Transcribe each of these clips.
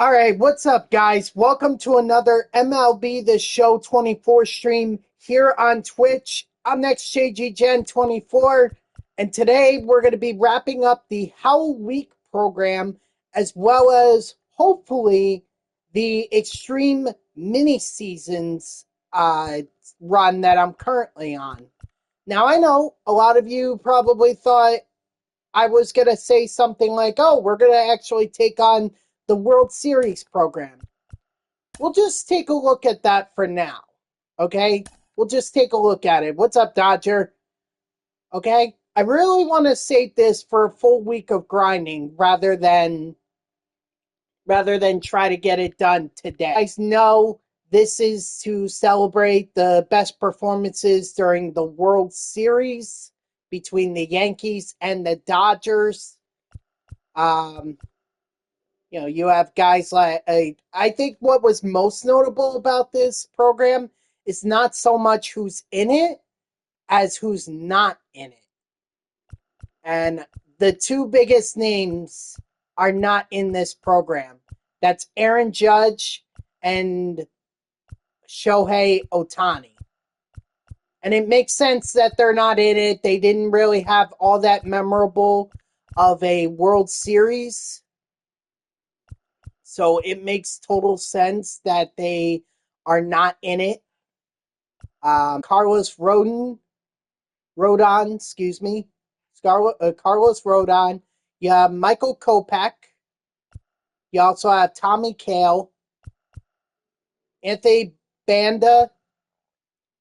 All right, what's up, guys? Welcome to another MLB The Show 24 stream here on Twitch. I'm next JG Gen 24, and today we're going to be wrapping up the Halloweek program as well as hopefully the Extreme Mini Seasons run that I'm currently on. Now, I know a lot of you probably thought I was going to say something like, oh, we're going to actually take on the World Series program. We'll just take a look at that for now. Okay? We'll just take a look at it. What's up, Dodger? Okay? I really want to save this for a full week of grinding rather than try to get it done today. You guys know this is to celebrate the best performances during the World Series between the Yankees and the Dodgers. Um, you have guys like I think what was most notable about this program is not so much who's in it as who's not in it. And the two biggest names are not in this program. That's Aaron Judge and Shohei Ohtani. And it makes sense that they're not in it. They didn't really have all that memorable of a World Series. So it makes total sense that they are not in it. Carlos Rodon, excuse me. Carlos Rodon. You have Michael Kopech. You also have Tommy Cale, Anthony Banda,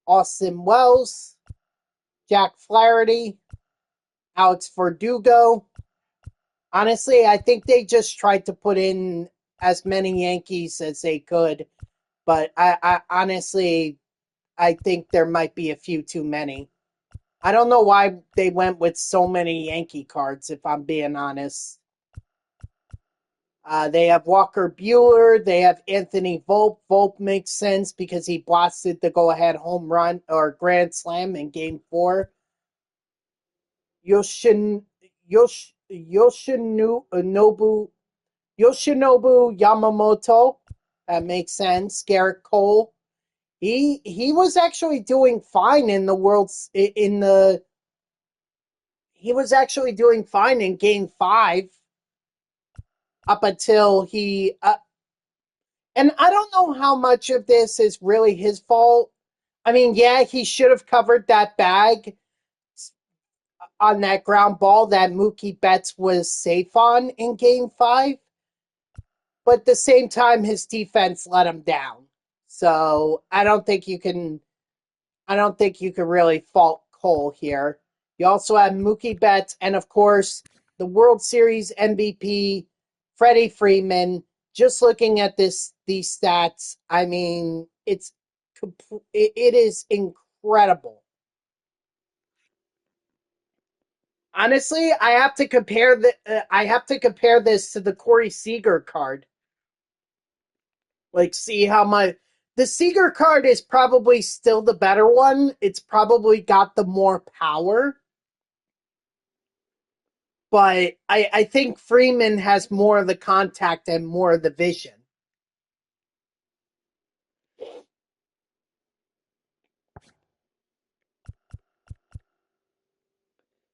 Austin Wells, Jack Flaherty, Alex Verdugo. Honestly, I think they just tried to put in as many Yankees as they could. But I honestly, I think there might be a few too many. I don't know why they went with so many Yankee cards, if I'm being honest. They have Walker Buehler. They have Anthony Volpe. Volpe makes sense because he blasted the go-ahead home run or grand slam in Game 4. Yoshin, Yoshinobu Yamamoto. That makes sense. Garrett Cole. He was actually doing fine in the world's in the he was actually doing fine in Game 5 up until and I don't know how much of this is really his fault. I mean, yeah, he should have covered that bag on that ground ball that Mookie Betts was safe on in Game 5, but at the same time, his defense let him down. So I don't think you can really fault Cole here. You also have Mookie Betts and, of course, the World Series MVP, Freddie Freeman. Just looking at these stats, I mean, it is incredible. Honestly, I have to compare this to the Corey Seager card. Like, see how the Seager card is probably still the better one. It's probably got the more power. But I think Freeman has more of the contact and more of the vision.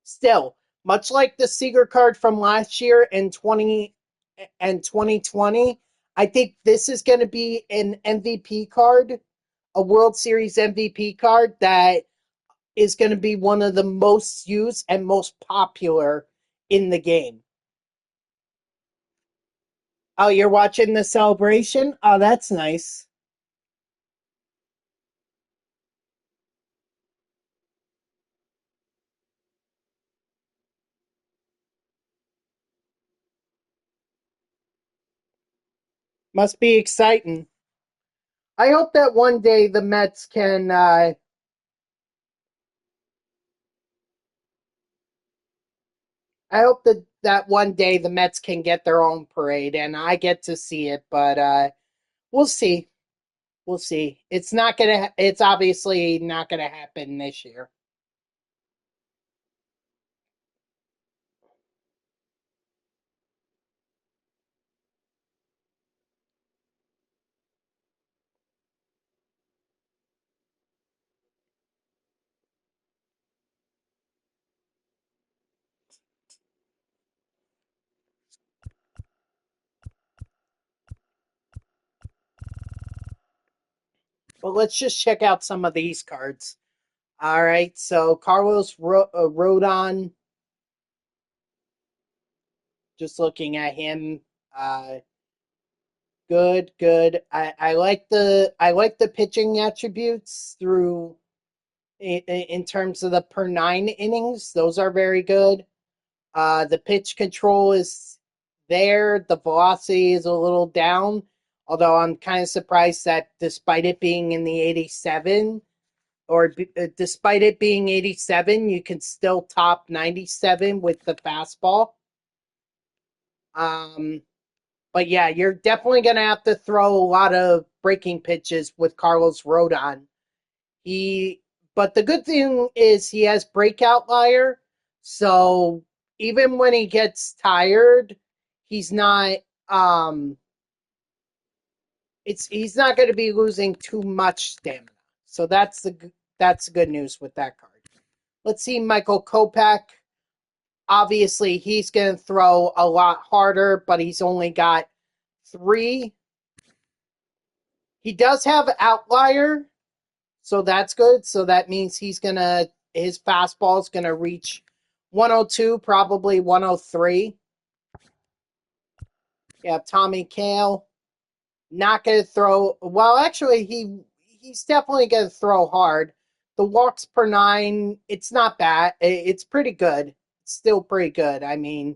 Still, much like the Seager card from last year in 2020, I think this is going to be an MVP card, a World Series MVP card that is going to be one of the most used and most popular in the game. Oh, you're watching the celebration? Oh, that's nice. Must be exciting. I hope that one day the Mets can I hope that one day the Mets can get their own parade and I get to see it, but we'll see. We'll see. It's obviously not gonna happen this year. But let's just check out some of these cards. All right, so Rodon, just looking at him, uh, good, good. I like the pitching attributes through in terms of the per 9 innings. Those are very good. The pitch control is there. The velocity is a little down, although I'm kind of surprised that despite it being in the 87, despite it being 87, you can still top 97 with the fastball. Um, but yeah, you're definitely going to have to throw a lot of breaking pitches with Carlos Rodon. He, but the good thing is he has breakout liar, so even when he gets tired, he's not um he's not going to be losing too much stamina. So that's good news with that card. Let's see Michael Kopech. Obviously, he's going to throw a lot harder, but he's only got 3. He does have outlier, so that's good. So that means his fastball is gonna reach 102, probably 103. You have Tommy Kale, not gonna throw. Well, actually, he's definitely gonna throw hard. The walks per 9, it's not bad. It's pretty good. It's still pretty good. I mean,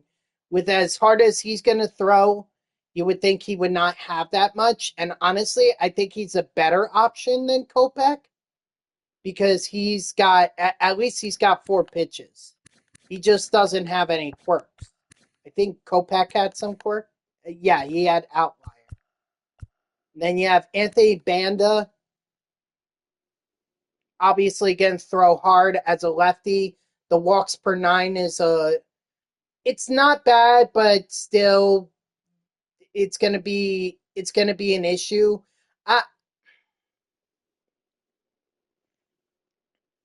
with as hard as he's gonna throw, you would think he would not have that much. And honestly, I think he's a better option than Kopech, because at least he's got 4 pitches. He just doesn't have any quirks. I think Kopech had some quirk. Yeah, he had outlier. And then you have Anthony Banda, obviously going to throw hard as a lefty. The walks per 9 it's not bad, but still, it's gonna be an issue. I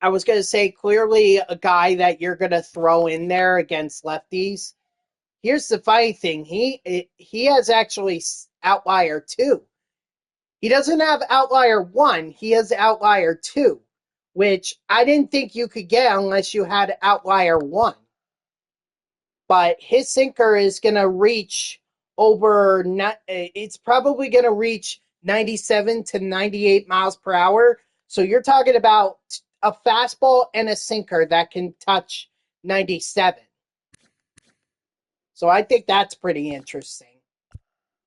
I was gonna say, clearly a guy that you're gonna throw in there against lefties. Here's the funny thing. He has actually outlier 2. He doesn't have outlier 1. He has outlier 2, which I didn't think you could get unless you had outlier 1. But his sinker is going to reach it's probably going to reach 97 to 98 miles per hour. So you're talking about a fastball and a sinker that can touch 97. So I think that's pretty interesting.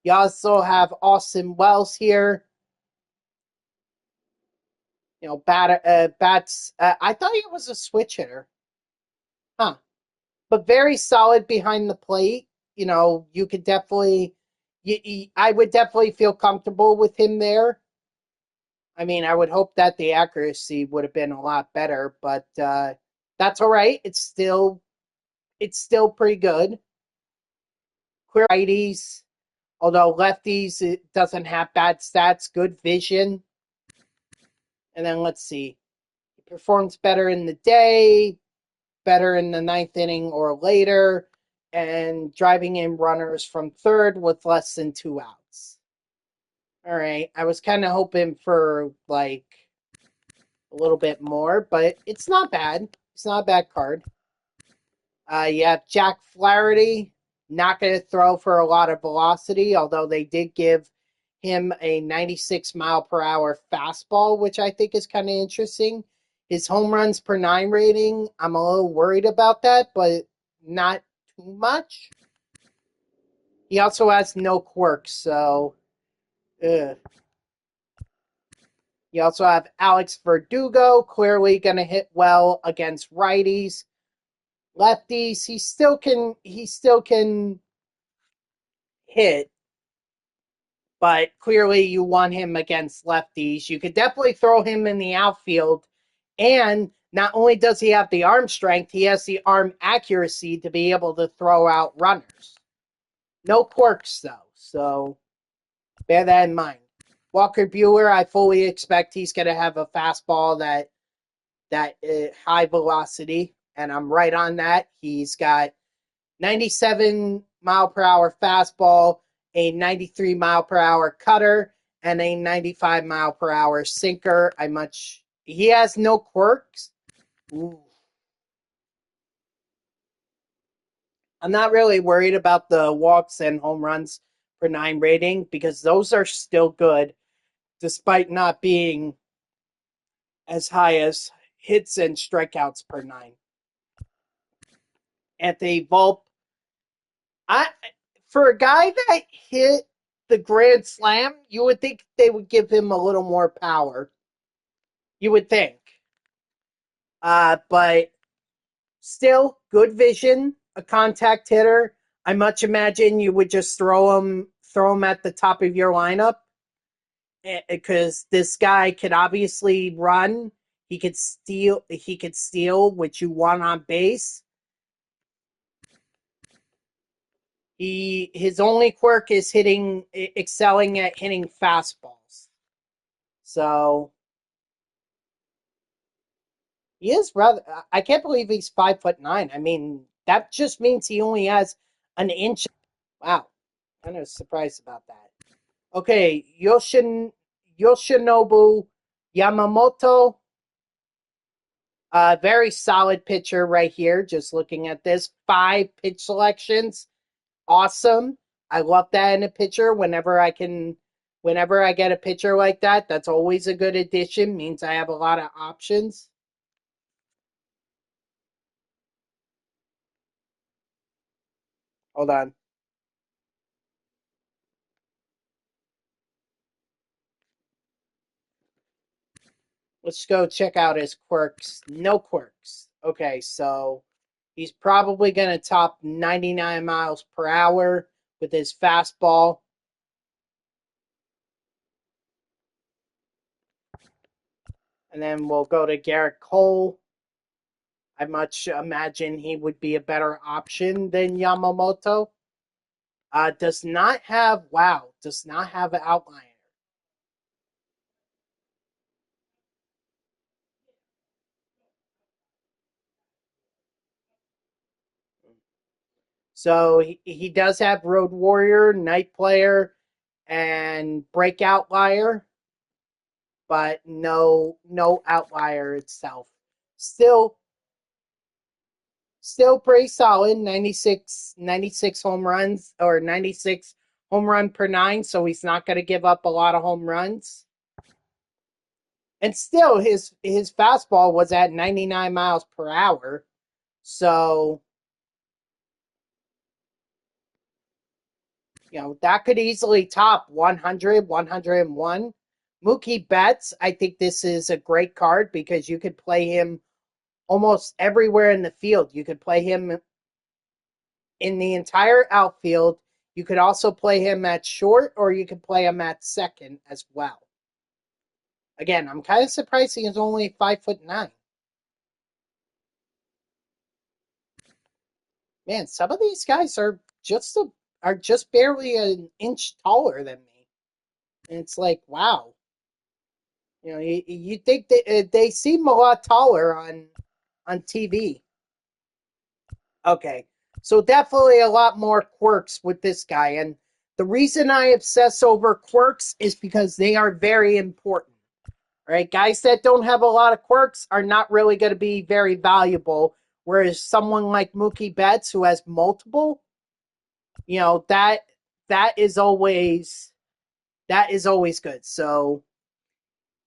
You also have Austin Wells here. Bats. I thought he was a switch hitter, huh? But very solid behind the plate. You could definitely. I would definitely feel comfortable with him there. I mean, I would hope that the accuracy would have been a lot better, but that's all right. It's still pretty good. Clear righties, although lefties, it doesn't have bad stats. Good vision. And then let's see. He performs better in the day, better in the 9th inning or later, and driving in runners from third with less than 2 outs. All right. I was kind of hoping for like a little bit more, but it's not bad. It's not a bad card. You have Jack Flaherty, not going to throw for a lot of velocity, although they did give him a 96 mile per hour fastball, which I think is kind of interesting. His home runs per 9 rating, I'm a little worried about that, but not too much. He also has no quirks, so ugh. You also have Alex Verdugo, clearly going to hit well against righties. Lefties, he still can hit, but clearly you want him against lefties. You could definitely throw him in the outfield, and not only does he have the arm strength, he has the arm accuracy to be able to throw out runners. No quirks, though, so bear that in mind. Walker Buehler, I fully expect he's going to have a fastball that high velocity, and I'm right on that. He's got 97 mile per hour fastball, a 93 mile per hour cutter, and a 95-mile-per-hour sinker. He has no quirks. Ooh. I'm not really worried about the walks and home runs per nine rating because those are still good despite not being as high as hits and strikeouts per nine. Anthony Volpe, I for a guy that hit the grand slam, you would think they would give him a little more power. You would think, but still good vision, a contact hitter. I much imagine you would just throw him at the top of your lineup because this guy could obviously run. He could steal. He could steal, which you want on base. His only quirk is excelling at hitting fastballs. So he is rather. I can't believe he's 5'9". I mean, that just means he only has an inch. Wow, kind of surprised about that. Okay, Yoshinobu Yamamoto, very solid pitcher right here. Just looking at this, 5 pitch selections, awesome. I love that in a pitcher. Whenever I get a pitcher like that, that's always a good addition. Means I have a lot of options. Hold on. Let's go check out his quirks. No quirks. Okay, so he's probably going to top 99 miles per hour with his fastball. And then we'll go to Garrett Cole. I much imagine he would be a better option than Yamamoto. Does not have an outlier. So he does have Road Warrior, Night Player, and Breakout Liar, but no outlier itself. Still pretty solid, 96 home runs or 96 home run per nine, so he's not going to give up a lot of home runs. And still his fastball was at 99 miles per hour. So, that could easily top 100, 101. Mookie Betts, I think this is a great card because you could play him almost everywhere in the field. You could play him in the entire outfield. You could also play him at short or you could play him at second as well. Again, I'm kind of surprised he is only 5'9". Man, some of these guys are just barely an inch taller than me. And it's like, wow. You think they seem a lot taller on TV. Okay, so definitely a lot more quirks with this guy, and the reason I obsess over quirks is because they are very important. Right, guys that don't have a lot of quirks are not really going to be very valuable. Whereas someone like Mookie Betts, who has multiple, that that is always that is always good. So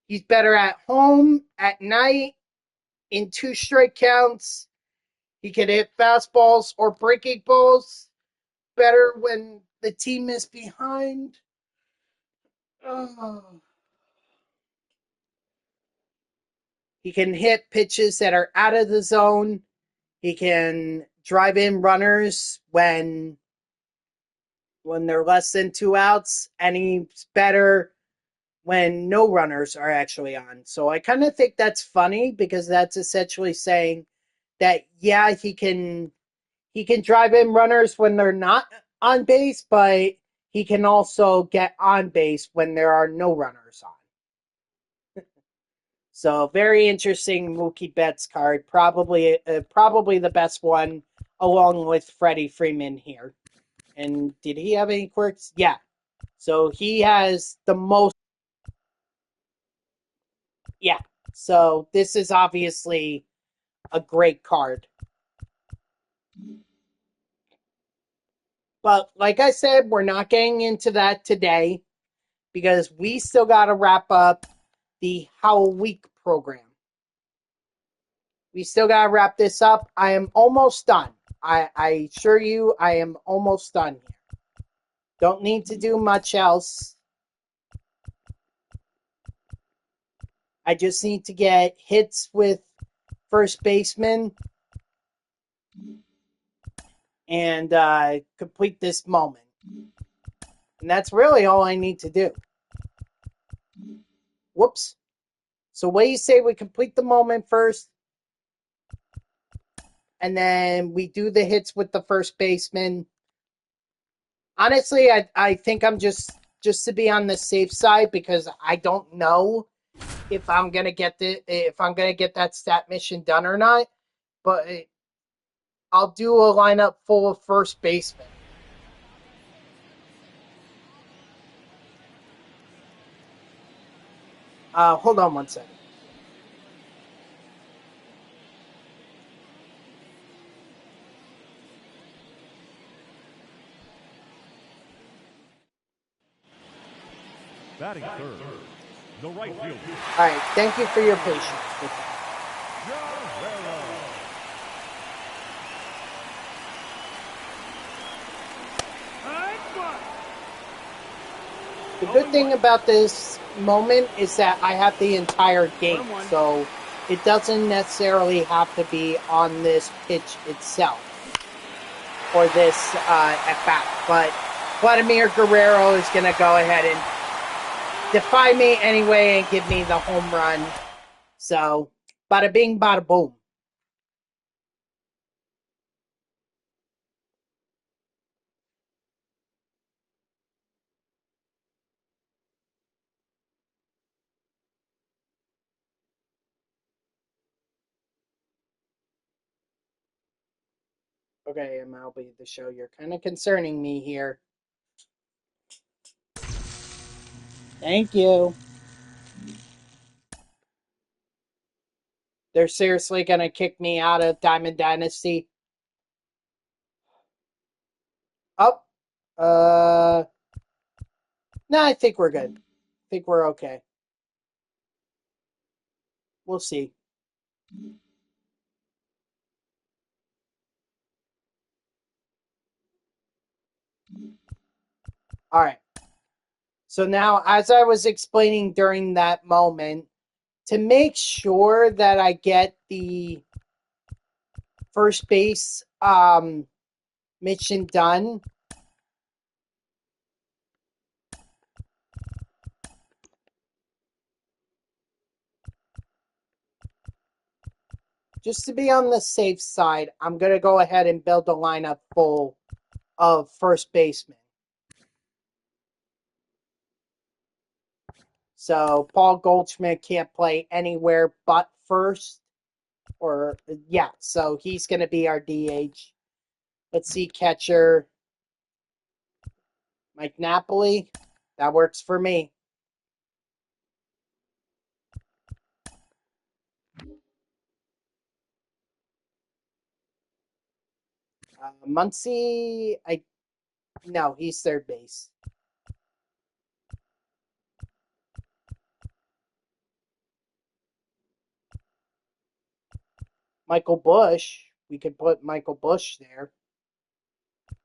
he's better at home, at night, in 2 straight counts. He can hit fastballs or breaking balls better when the team is behind. Oh. He can hit pitches that are out of the zone. He can drive in runners when they're less than 2 outs, and he's better when no runners are actually on. So I kind of think that's funny because that's essentially saying that he can drive in runners when they're not on base, but he can also get on base when there are no runners on. So very interesting Mookie Betts card, probably the best one along with Freddie Freeman here. And did he have any quirks? Yeah. So he has the most Yeah. So this is obviously a great card. But like I said, we're not getting into that today because we still got to wrap up the Halloweek program. We still got to wrap this up. I am almost done. I assure you, I am almost done here. Don't need to do much else. I just need to get hits with first baseman and complete this moment. And that's really all I need to do. Whoops. So what do you say we complete the moment first, and then we do the hits with the first baseman? Honestly, I think I'm just to be on the safe side because I don't know if I'm gonna get that stat mission done or not. But I'll do a lineup full of first baseman. Hold on one second. Batting third, the right fielder. All right, thank you for your patience. The good thing about this moment is that I have the entire game, so it doesn't necessarily have to be on this pitch itself or this at bat. But Vladimir Guerrero is going to go ahead and defy me anyway and give me the home run. So, bada bing, bada boom. Okay, MLB, the show. You're kind of concerning me here. Thank you. They're seriously going to kick me out of Diamond Dynasty. Oh, no, I think we're good. I think we're okay. We'll see. All right. So now, as I was explaining during that moment, to make sure that I get the first base mission done, just to be on the safe side, I'm going to go ahead and build a lineup full of first basemen. So Paul Goldschmidt can't play anywhere but first. Or, yeah, so he's going to be our DH. Let's see, catcher. Mike Napoli. That works for me. Muncy, no, he's third base. Michael Bush, we could put Michael Bush there.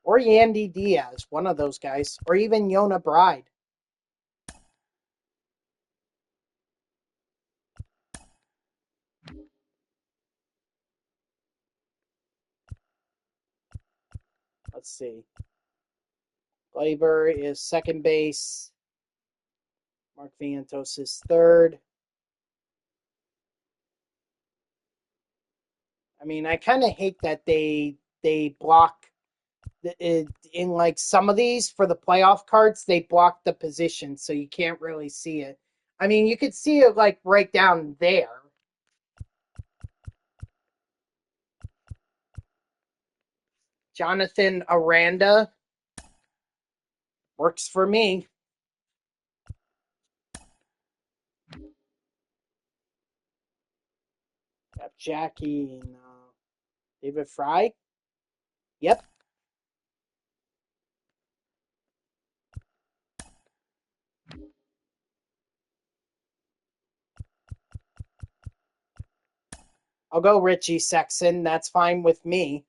Or Yandy Diaz, one of those guys. Or even Yona Bride. Let's see. Glaber is second base. Mark Vientos is third. I mean, I kind of hate that they block in like some of these for the playoff cards. They block the position, so you can't really see it. I mean, you could see it like right down there. Jonathan Aranda works for me. Jackie and David Fry. Yep. I'll go Richie Sexton. That's fine with me.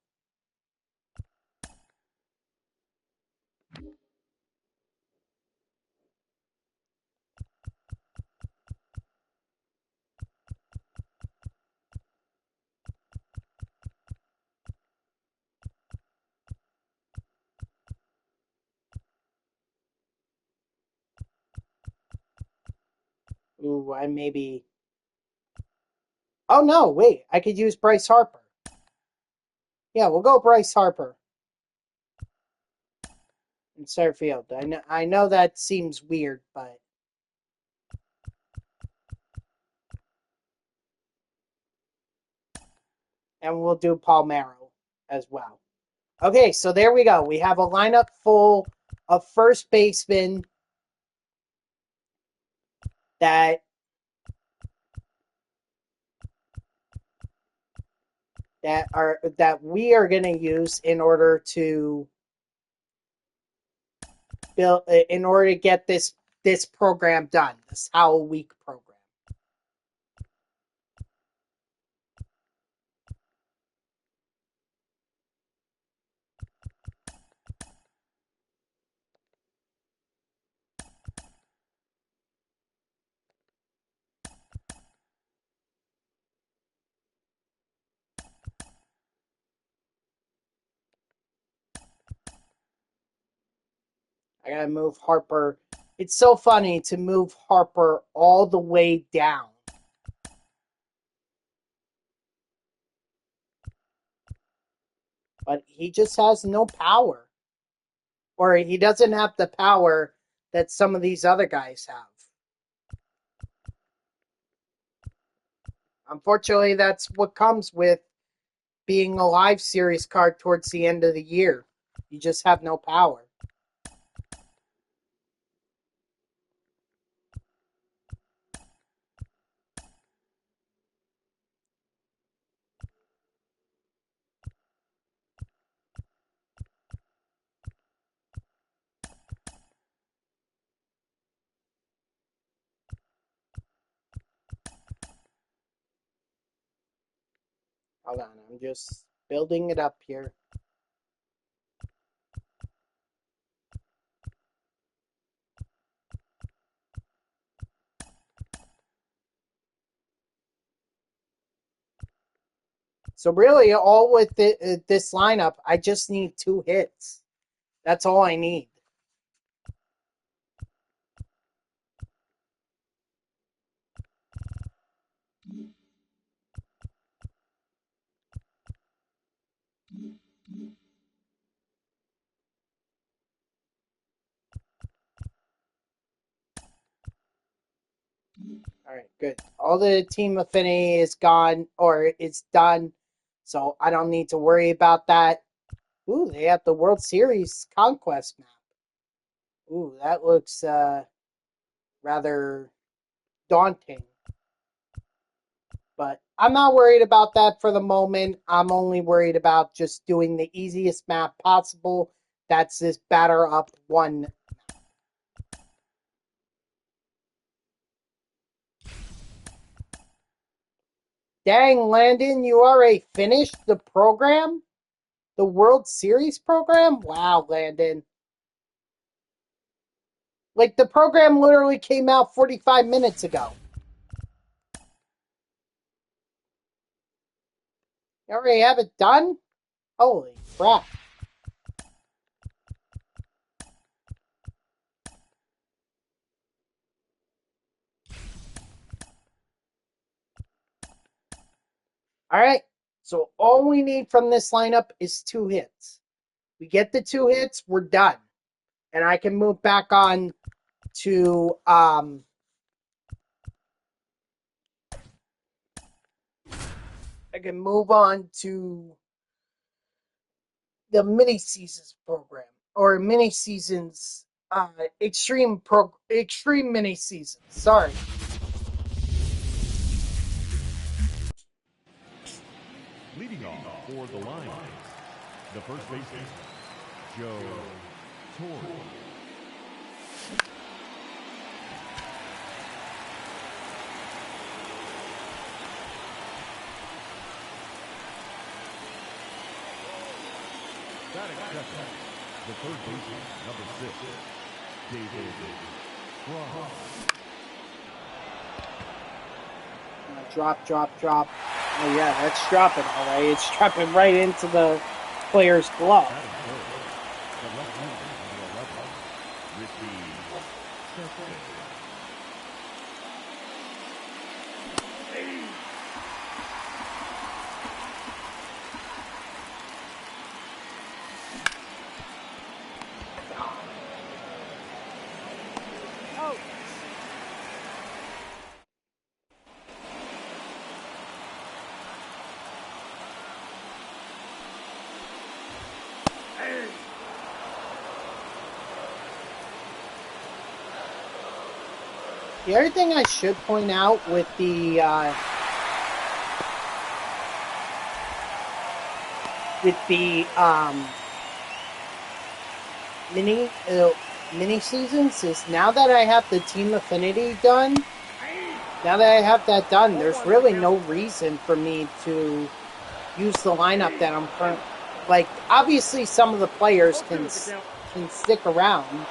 Ooh, I maybe. Oh no, wait. I could use Bryce Harper. Yeah, we'll go Bryce Harper in center field. I know that seems weird, but and we'll do Palmeiro as well. Okay, so there we go. We have a lineup full of first basemen that that we are going to use in order to get this program done, this Halloweek program. I gotta move Harper. It's so funny to move Harper all the way down. But he just has no power. Or he doesn't have the power that some of these other guys have. Unfortunately, that's what comes with being a live series card towards the end of the year. You just have no power. Hold on, I'm just building it up here. So really, all with this lineup, I just need 2 hits. That's all I need. All right, good. All the team affinity is gone, or it's done, so I don't need to worry about that. Ooh, they have the World Series conquest map. Ooh, that looks rather daunting. But I'm not worried about that for the moment. I'm only worried about just doing the easiest map possible. That's this batter up 1. Dang, Landon, you already finished the program? The World Series program? Wow, Landon. Like, the program literally came out 45 minutes ago. You already have it done? Holy crap. Alright, so all we need from this lineup is 2 hits. We get the 2 hits, we're done. And I can move back on to I can move on to the mini seasons program or mini seasons extreme mini seasons. Sorry. for the Lions, the first baseman, Joe Torre. Batting second, the third baseman, number 6, David Ross. Drop, drop, drop. Oh yeah, that's dropping all right. It's dropping right into the player's glove. Batting third, the left-hander, number 11, Ricky Sesame. The other thing I should point out with the mini seasons is now that I have the team affinity done. Now that I have that done, there's really no reason for me to use the lineup that I'm current. Like, obviously, some of the players can stick around,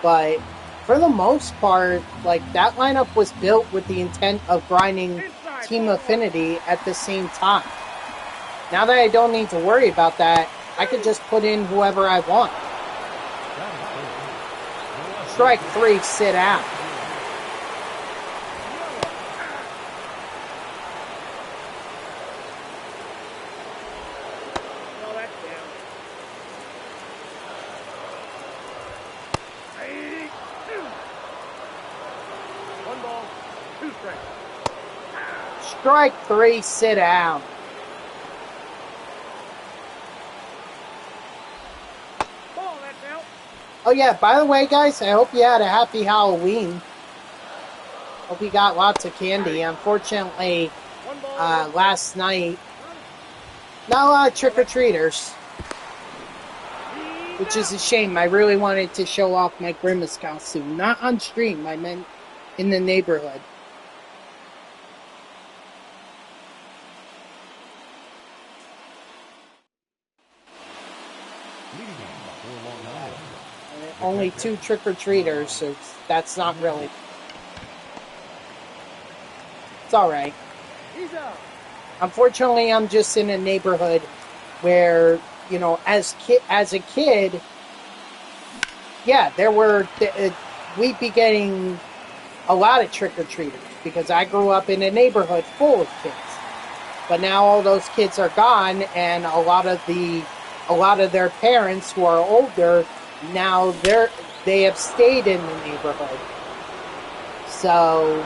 but for the most part, like, that lineup was built with the intent of grinding team affinity at the same time. Now that I don't need to worry about that, I could just put in whoever I want. Strike 3, sit down. Strike 3, sit down. Oh yeah, by the way, guys, I hope you had a happy Halloween. Hope you got lots of candy. Unfortunately, last night, not a lot of trick-or-treaters, which is a shame. I really wanted to show off my Grimace costume. Not on stream, I meant in the neighborhood. Only 2 trick-or-treaters, so that's not really... It's alright. Unfortunately, I'm just in a neighborhood where, you know, as a kid, yeah, we'd be getting a lot of trick-or-treaters, because I grew up in a neighborhood full of kids. But now all those kids are gone, and a lot of their parents who are older, now they have stayed in the neighborhood. So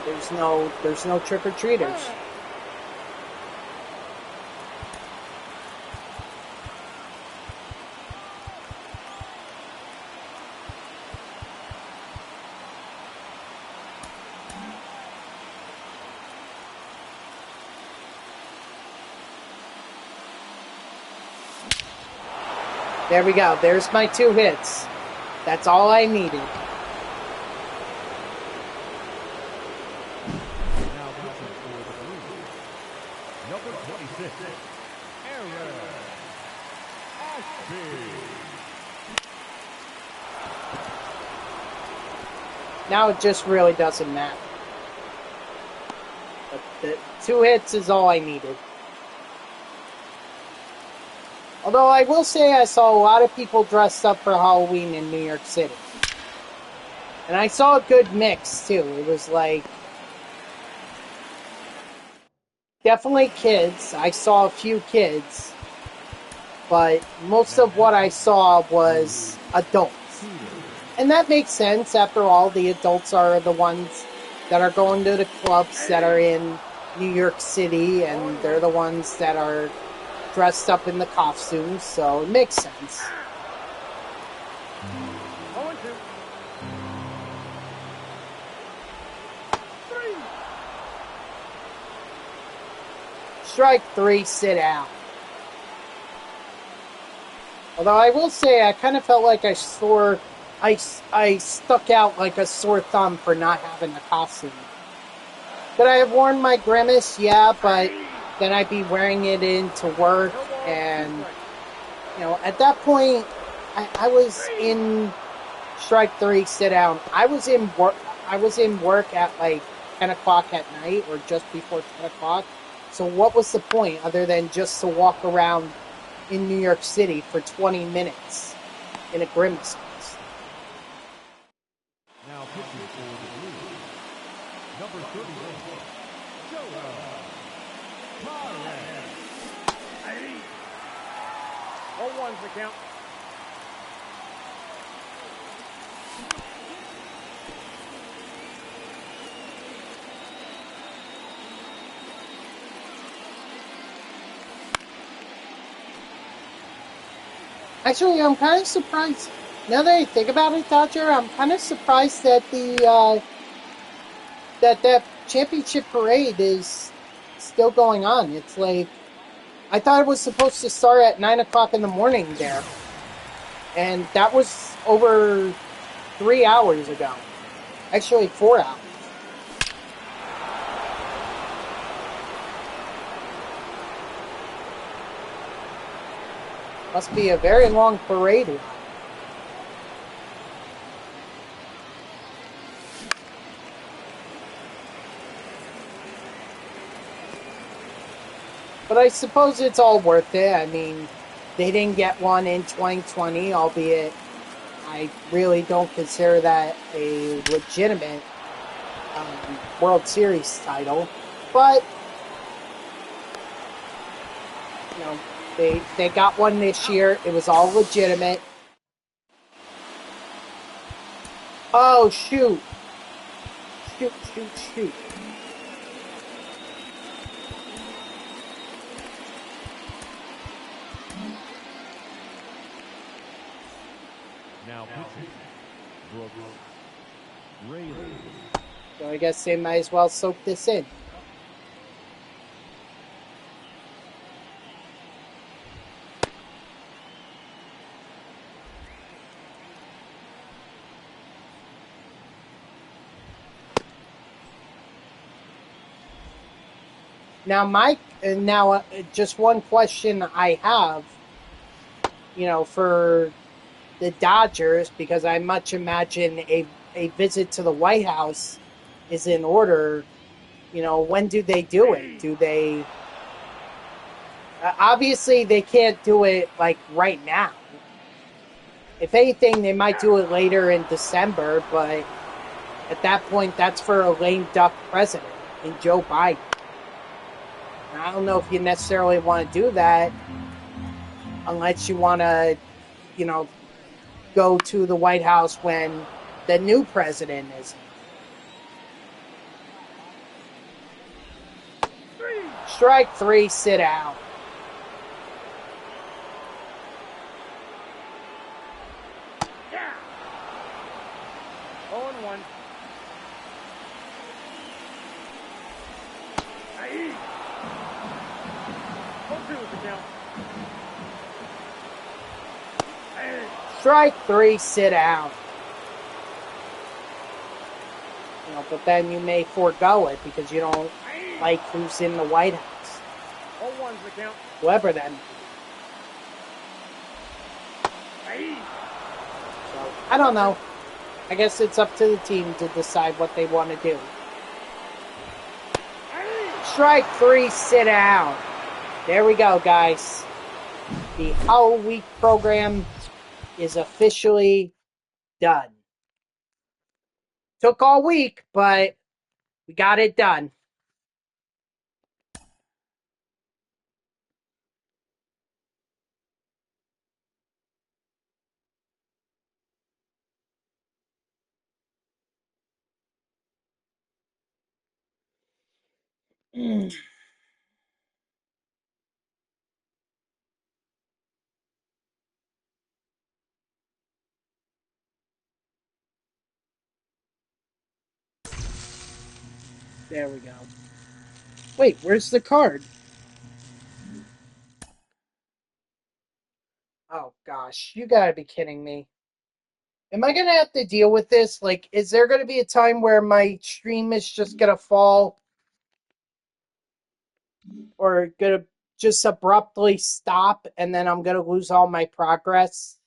there's no trick-or-treaters. There we go. There's my 2 hits. That's all I needed. Now pitching for the Blues, number 26, Aaron Ashby. Now it just really doesn't matter. But the 2 hits is all I needed. Although I will say I saw a lot of people dressed up for Halloween in New York City. And I saw a good mix, too. It was like... definitely kids. I saw a few kids. But most of what I saw was adults. And that makes sense. After all, the adults are the ones that are going to the clubs that are in New York City. And they're the ones that are dressed up in the costumes, so it makes sense. Strike three, sit out. Although I will say, I kind of felt like I stuck out like a sore thumb for not having a costume. Could I have worn my grimace? Yeah, but then I'd be wearing it into work, and at that point, I was in strike three, sit down. I was in work. I was in work at like 10 o'clock at night, or just before 10 o'clock. So what was the point other than just to walk around in New York City for 20 minutes in a grimace mask? Now pitching for the Blues, number 31, Joel Torres. 0-1's the count. Actually, I'm kind of surprised. Now that I think about it, Dodger, I'm kind of surprised that that championship parade is still going on. It's like I thought it was supposed to start at 9 o'clock in the morning there, and that was over 3 hours ago. Actually, 4 hours. Must be a very long parade line. But I suppose it's all worth it. I mean, they didn't get one in 2020, albeit I really don't consider that a legitimate World Series title. But, they got one this year. It was all legitimate. Oh, shoot. Shoot. Now pitching, Brooks Raley. So I guess they might as well soak this in. Now, just one question I have, for the Dodgers, because I much imagine a visit to the White House is in order. When do they do it? Do they? Obviously, they can't do it like right now. If anything, they might do it later in December, but at that point, that's for a lame duck president in Joe Biden. And I don't know if you necessarily want to do that unless you want to, go to the White House when the new president is. Strike three, sit out. Yeah. 0-1. Aye. 0-2 is the count. Strike three, sit out. But then you may forego it because you don't like who's in the White House. 0-1's the count. Whoever then. Aye. So, I don't know. I guess it's up to the team to decide what they want to do. Strike three, sit down. There we go, guys. The Halloweek program is officially done. Took all week, but we got it done. There we go. Wait, where's the card? Oh gosh, you gotta be kidding me. Am I gonna have to deal with this? Like, is there gonna be a time where my stream is just gonna fall or gonna just abruptly stop and then I'm gonna lose all my progress?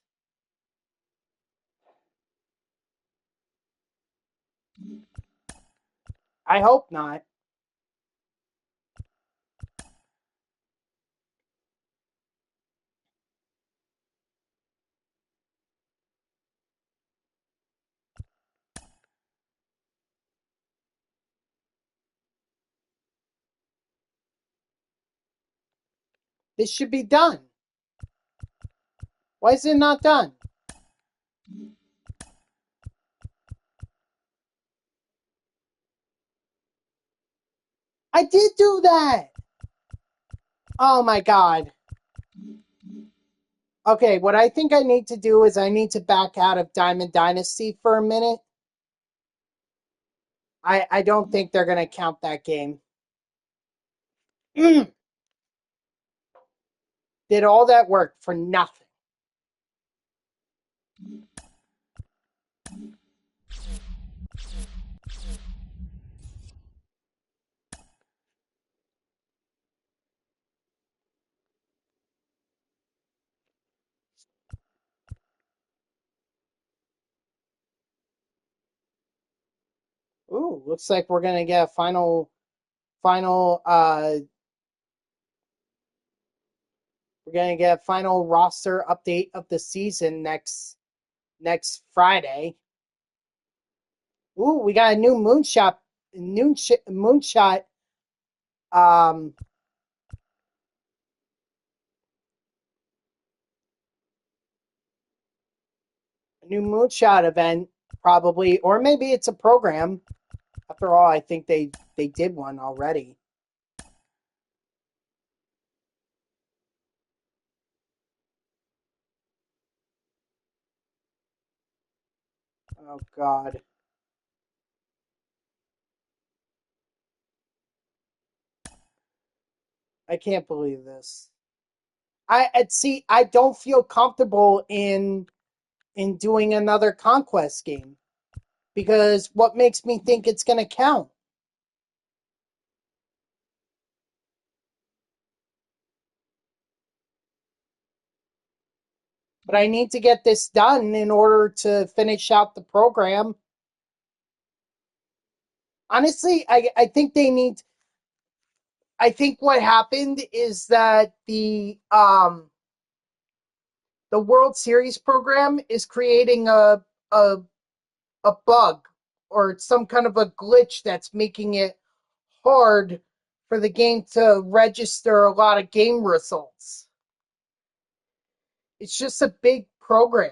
I hope not. This should be done. Why is it not done? I did do that. Oh my god. Okay, what I think I need to do is I need to back out of Diamond Dynasty for a minute. I don't think they're gonna count that game. Did all that work for nothing. Ooh, looks like we're gonna get a final we're gonna get a final roster update of the season next Friday. Ooh, we got a new moonshot um a new moonshot event probably, or maybe it's a program. After all, I think they did one already. Oh god. I can't believe this. I don't feel comfortable in doing another conquest game because what makes me think it's going to count? But I need to get this done in order to finish out the program. Honestly, I think they need. I think what happened is that the World Series program is creating a a bug or some kind of a glitch that's making it hard for the game to register a lot of game results. It's just a big program.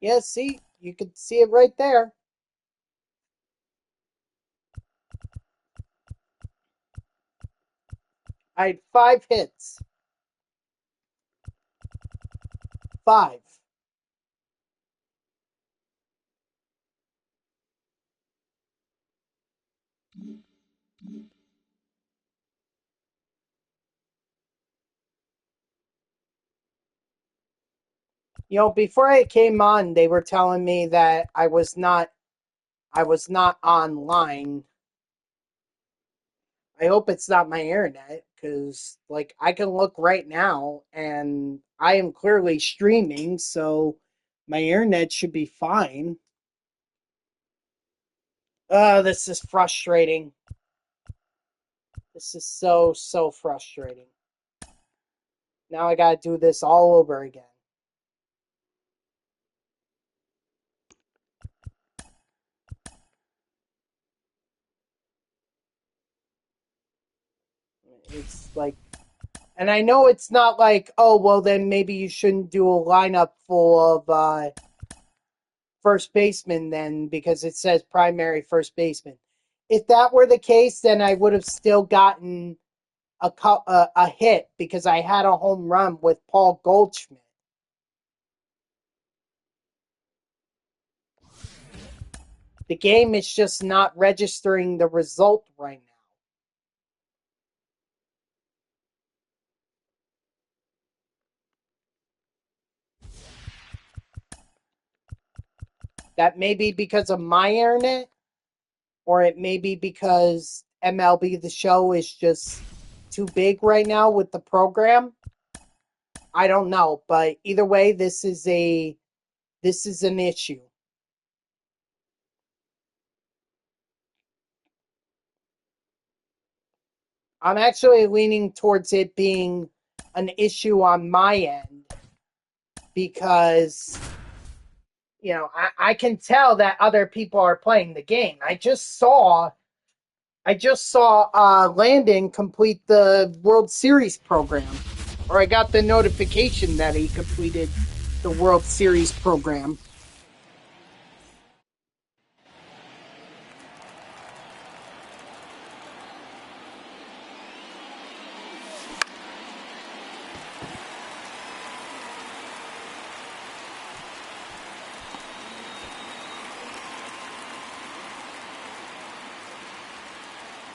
Yeah, see, you can see it right there. I had 5 hits. 5. Before I came on, they were telling me that I was not online. I hope it's not my internet because like I can look right now and I am clearly streaming, so my internet should be fine. Oh, this is frustrating. This is so frustrating. Now I gotta do this all over again. It's like, and I know it's not like, oh, well, then maybe you shouldn't do a lineup full of first baseman then because it says primary first baseman. If that were the case, then I would have still gotten a hit because I had a home run with Paul Goldschmidt. The game is just not registering the result right now. That may be because of my internet, or it may be because MLB The Show is just too big right now with the program. I don't know, but either way, this is an issue. I'm actually leaning towards it being an issue on my end because, I can tell that other people are playing the game. I just saw Landon complete the World Series program, or I got the notification that he completed the World Series program.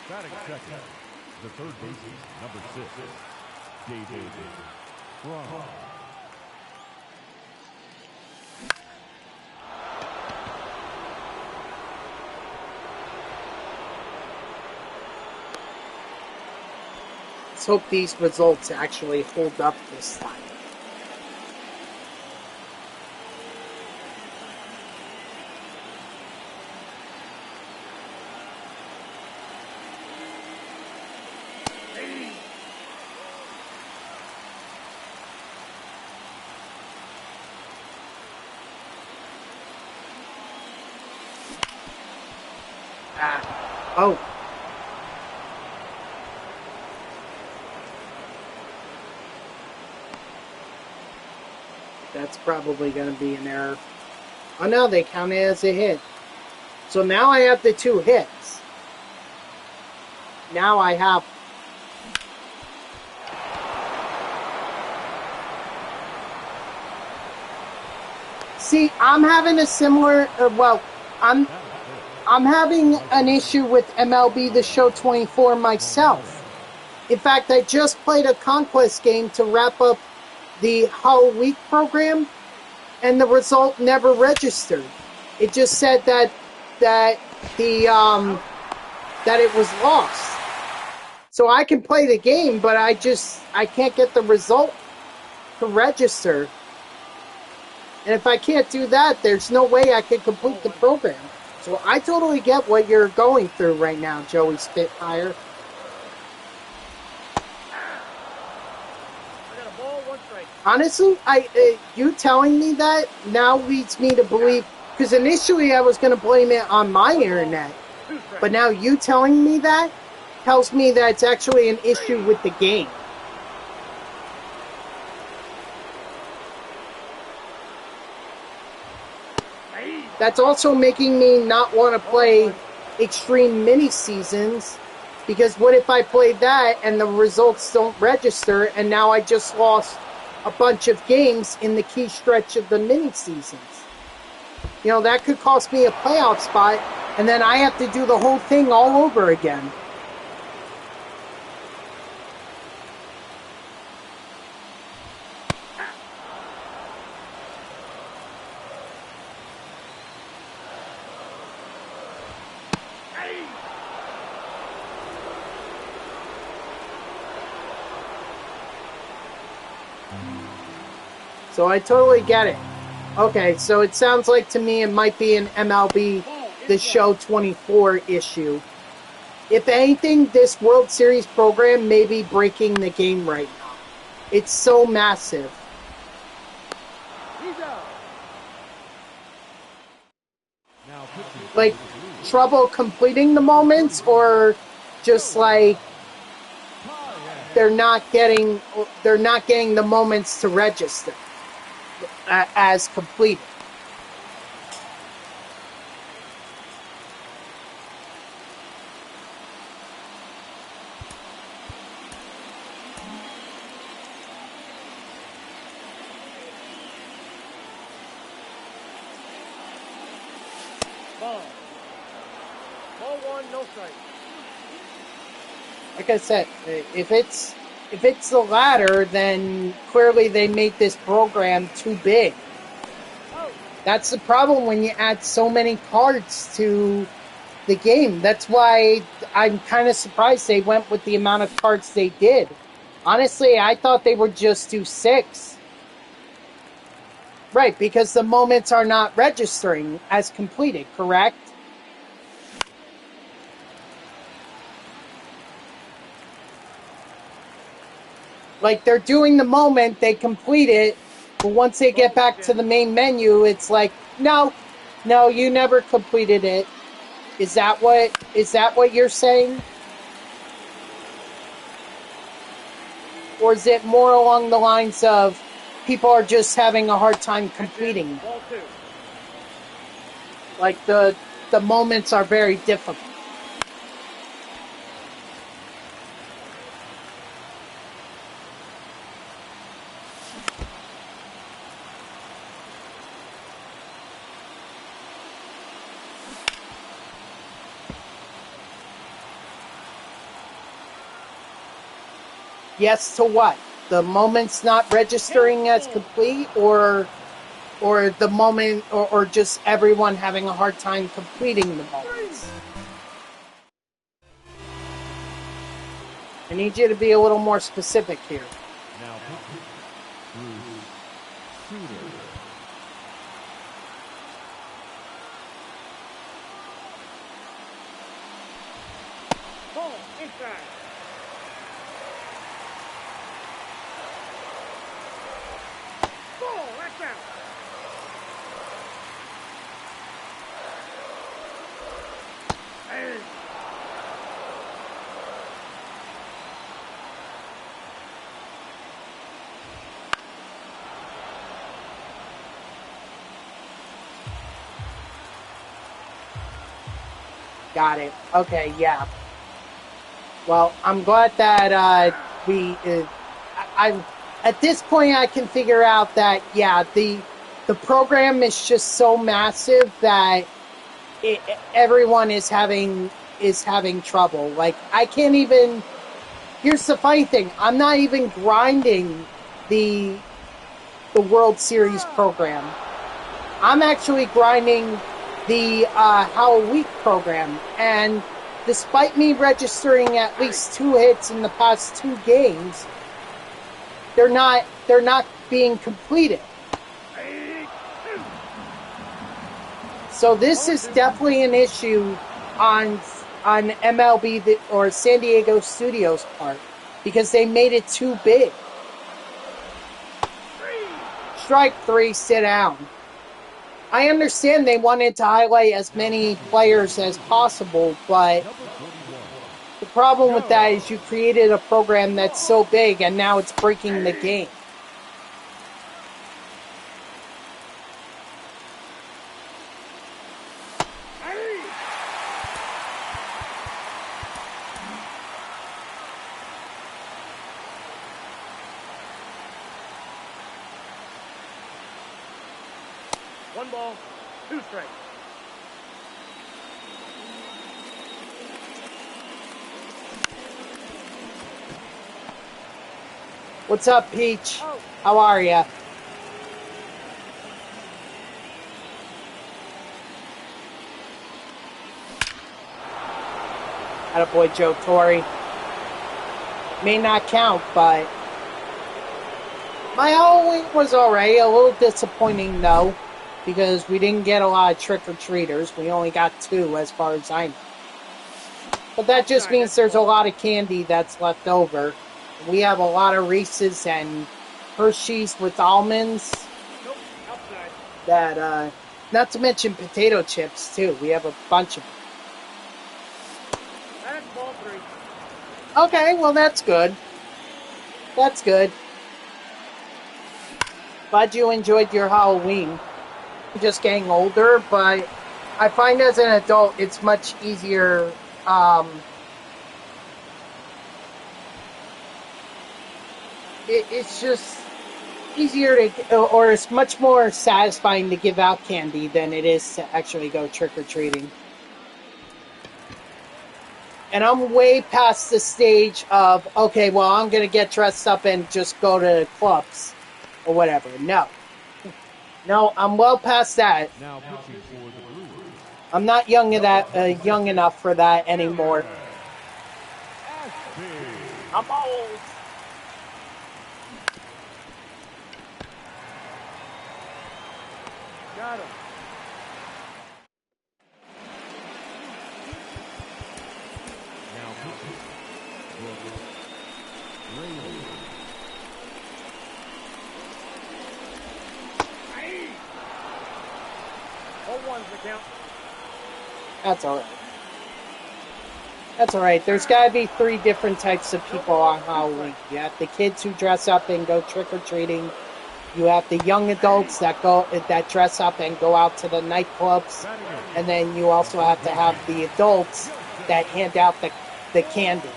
Batting second, the third baseman, number 6, David Fry. Let's hope these results actually hold up this time. Oh. That's probably going to be an error. Oh no, they count it as a hit. So now I have the 2 hits. Now I have... See, I'm having a similar... I'm having an issue with MLB The Show 24 myself. In fact, I just played a Conquest game to wrap up the Halloweek program, and the result never registered. It just said that it was lost. So I can play the game, but I can't get the result to register. And if I can't do that, there's no way I can complete the program. So I totally get what you're going through right now, Joey Spitfire. I got a ball, 1 strike. Honestly, you telling me that now leads me to believe, because initially I was going to blame it on my internet, but now you telling me that tells me that it's actually an issue with the game. That's also making me not want to play extreme mini seasons, because what if I played that and the results don't register, and now I just lost a bunch of games in the key stretch of the mini seasons? That could cost me a playoff spot, and then I have to do the whole thing all over again. So I totally get it. Okay, so it sounds like to me it might be an MLB The Show 24 issue. If anything, this World Series program may be breaking the game right now. It's so massive. Like, trouble completing the moments, or just like they're not getting the moments to register as completed. Ball. 0-1, no strike. Like I said, if it's the latter, then clearly they made this program too big. Oh, That's the problem when you add so many cards to the game. That's why I'm kind of surprised they went with the amount of cards they did. Honestly, I thought they would just do 6. Right, because the moments are not registering as completed, correct? Like, they're doing the moment, they complete it, but once they get back to the main menu, it's like, no, you never completed it. Is that what you're saying? Or is it more along the lines of people are just having a hard time completing? ball 2. Like the moments are very difficult. Yes to what? The moment's not registering as complete, or the moment, or just everyone having a hard time completing the moments? I need you to be a little more specific here. Now, Bruce Shooter. Ball inside. Ball, that's out. Hey. Got it. Okay, yeah. Well, I'm glad that I at this point I can figure out that the program is just so massive that everyone is having trouble. Like, I can't even. Here's the funny thing: I'm not even grinding the World Series program. I'm actually grinding the Halloweek program, and despite me registering at least 2 hits in the past 2 games, they're not being completed. So this is definitely an issue on MLB or San Diego Studios' part, because they made it too big. Strike 3, sit down. I understand they wanted to highlight as many players as possible, but the problem with that is you created a program that's so big and now it's breaking the game. One ball, 2 strikes. What's up, Peach? How are ya? Attaboy, Joe Torre. May not count, but my Halloween was alright. A little disappointing, though, because we didn't get a lot of trick-or-treaters. We only got 2, as far as I know. But that just means there's a lot of candy that's left over. We have a lot of Reese's and Hershey's with almonds. Nope, outside. That, not to mention potato chips, too. We have a bunch of them. That's ball 3. Okay, well, that's good. That's good. Glad you enjoyed your Halloween. I'm just getting older, but I find as an adult it's much easier. It's just easier to, or it's much more satisfying to give out candy than it is to actually go trick-or-treating. And I'm way past the stage of, okay, well, I'm going to get dressed up and just go to clubs or whatever. No. No, I'm well past that. Now pitching for the Brewers, I'm not young enough for that anymore. I'm old. Got him. now pitching, Brooks, Reyes. Aye. 0-1's the count. That's all right. That's all right. There's got to be 3 different types of people on Halloween. You have the kids who dress up and go trick-or-treating. You have the young adults that dress up and go out to the nightclubs. And then you also have to have the adults that hand out the candy.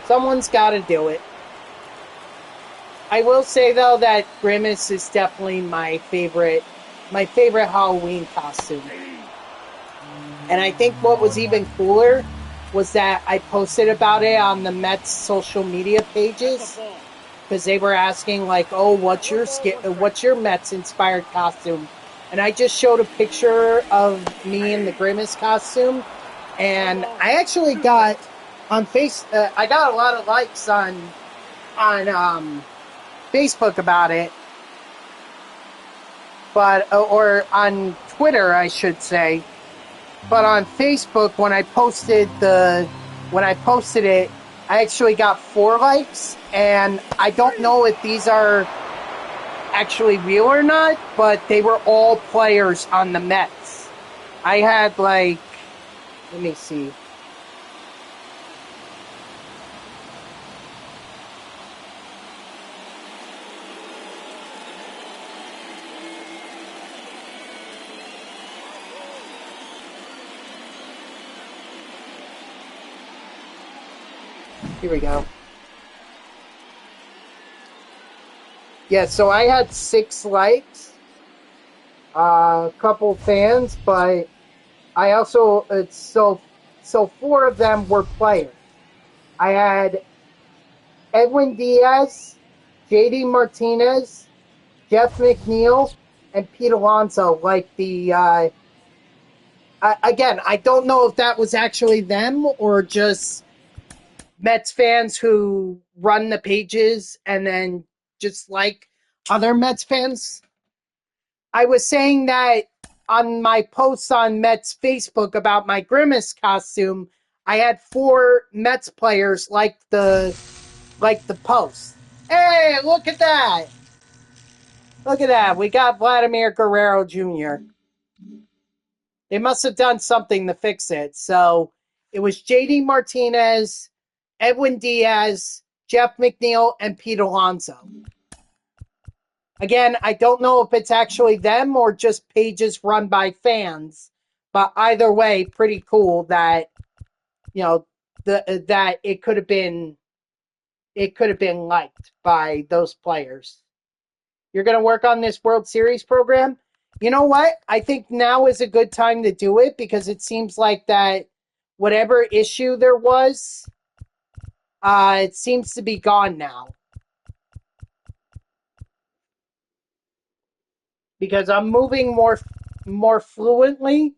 Someone's got to do it. I will say though that Grimace is definitely my favorite Halloween costume. And I think what was even cooler was that I posted about it on the Mets social media pages because they were asking like, "Oh, what's your Mets inspired costume?" And I just showed a picture of me in the Grimace costume, and I actually got on I got a lot of likes on Facebook about it, but or on Twitter, I should say. But on Facebook, when I posted it, I actually got 4 likes, and I don't know if these are actually real or not, but they were all players on the Mets. I had like, let me see. Here we go. Yeah, so I had 6 likes, a couple fans, but I also so 4 of them were players. I had Edwin Diaz, JD Martinez, Jeff McNeil, and Pete Alonso. Like again, I don't know if that was actually them or just Mets fans who run the pages and then just like other Mets fans. I was saying that on my posts on Mets Facebook about my Grimace costume, I had 4 Mets players like the post. Hey, look at that! Look at that. We got Vladimir Guerrero Jr. They must have done something to fix it. So it was JD Martinez, Edwin Diaz, Jeff McNeil, and Pete Alonso. Again, I don't know if it's actually them or just pages run by fans, but either way, pretty cool that that it could have been liked by those players. You're going to work on this World Series program? You know what? I think now is a good time to do it because it seems like that whatever issue there was, it seems to be gone now. Because I'm moving more fluently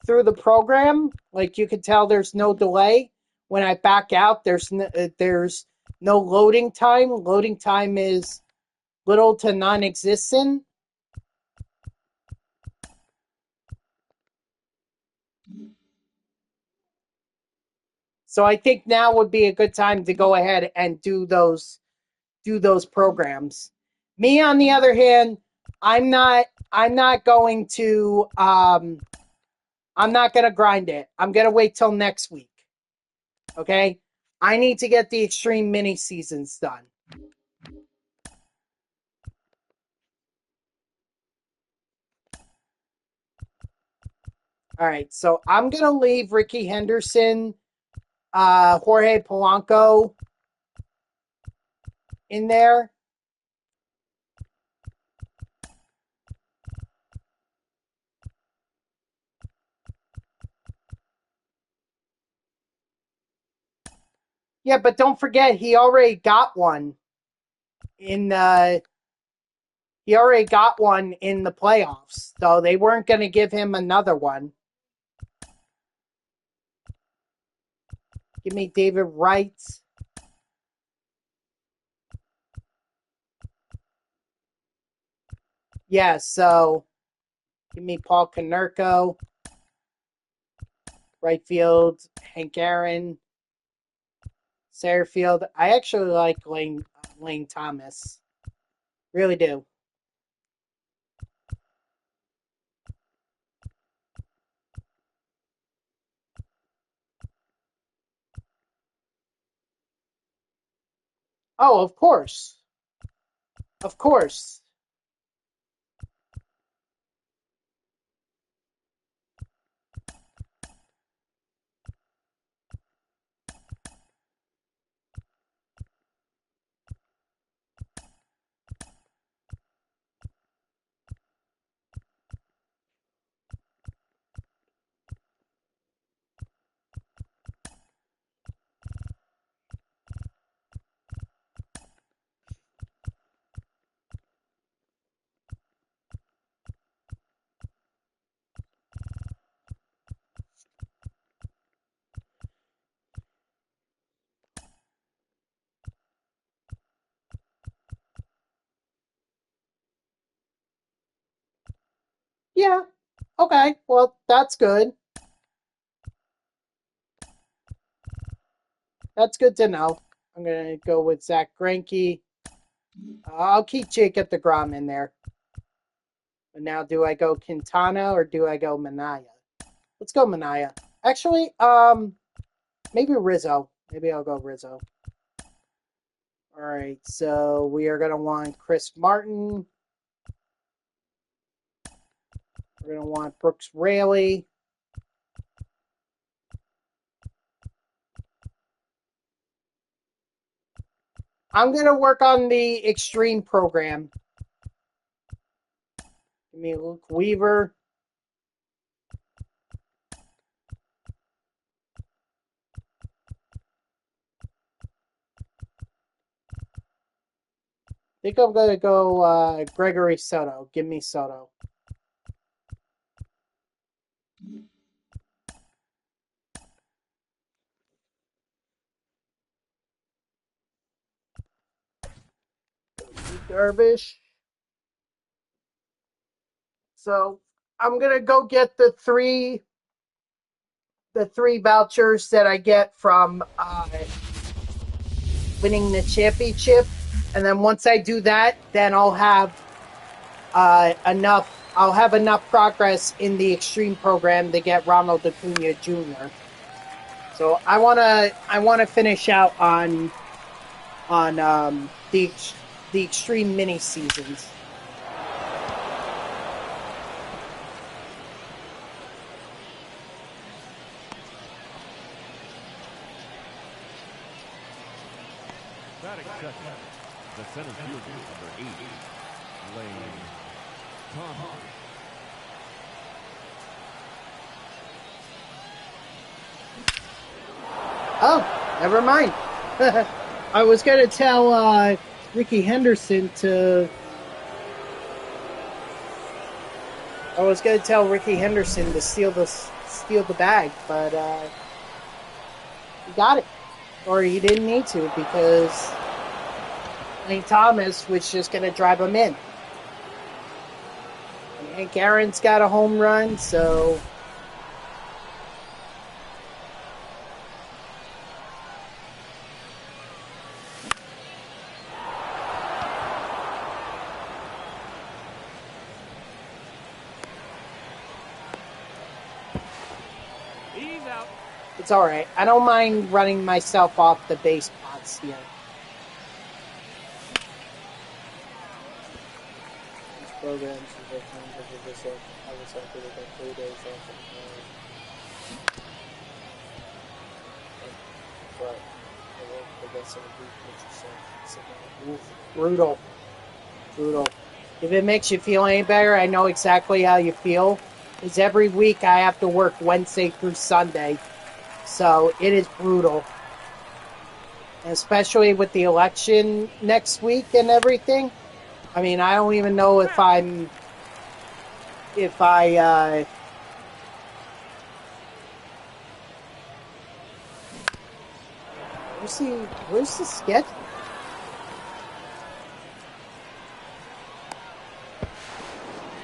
through the program. Like you can tell, there's no delay. When I back out, there's no loading time. Loading time is little to non-existent. So I think now would be a good time to go ahead and do those programs. Me, on the other hand, I'm not going to I'm not going to grind it. I'm going to wait till next week. Okay? I need to get the extreme mini seasons done. All right, so I'm going to leave Ricky Henderson, Jorge Polanco in there. Yeah, but don't forget he already got one in he already got one in the playoffs, so they weren't going to give him another one. Give me David Wright. Yeah, so give me Paul Konerko. Right field, Hank Aaron. Center field, I actually like Lane Thomas. Really do. Oh, of course. Of course. Yeah. Okay. Well, that's good. That's good to know. I'm going to go with Zach Greinke. I'll keep Jacob deGrom in there. But now, do I go Quintana or do I go Manaya? Let's go Manaya. Actually, maybe Rizzo. Maybe I'll go Rizzo. All right, so we are going to want Chris Martin. We're going to want Brooks Raley. I'm going to work on the extreme program. Give me Luke Weaver. I think I'm going to go Gregory Soto. Give me Soto. Darvish. So I'm going to go get the three vouchers that I get from winning the championship. And then once I do that, then I'll have enough progress in the extreme program to get Ronald Acuna Jr. So I wanna finish out on the extreme mini seasons. Batting second, the center fielder, number 80, Lane Thomas. Oh, never mind. I was gonna tell Ricky Henderson to. I was gonna tell Ricky Henderson to steal the bag, but he got it, or he didn't need to because Lane Thomas was just gonna drive him in. And Hank Aaron's got a home run, so. He's out. It's all right. I don't mind running myself off the base spots here. These programs are different because this I was happy to get 3 days off. But I won't forget some brutal. Brutal. If it makes you feel any better, I know exactly how you feel. Because every week I have to work Wednesday through Sunday. So it is brutal. especially with the election next week and everything. I mean, I don't even know if where's the sketch?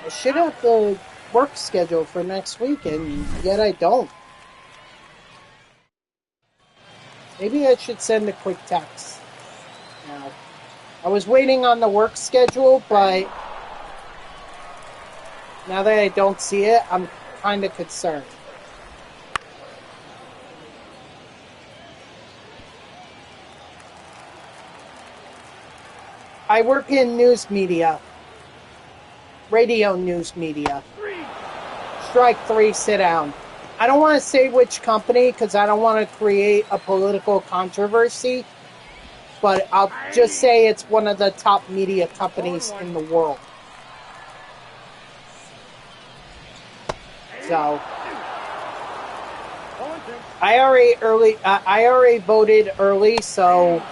I should have the work schedule for next week, and yet I don't. Maybe I should send a quick text now. I was waiting on the work schedule, but now that I don't see it, I'm kind of concerned. I work in news media, radio news media. Strike three, sit down. I don't want to say which company because I don't want to create a political controversy, but I'll just say it's one of the top media companies in the world. So I already voted early, so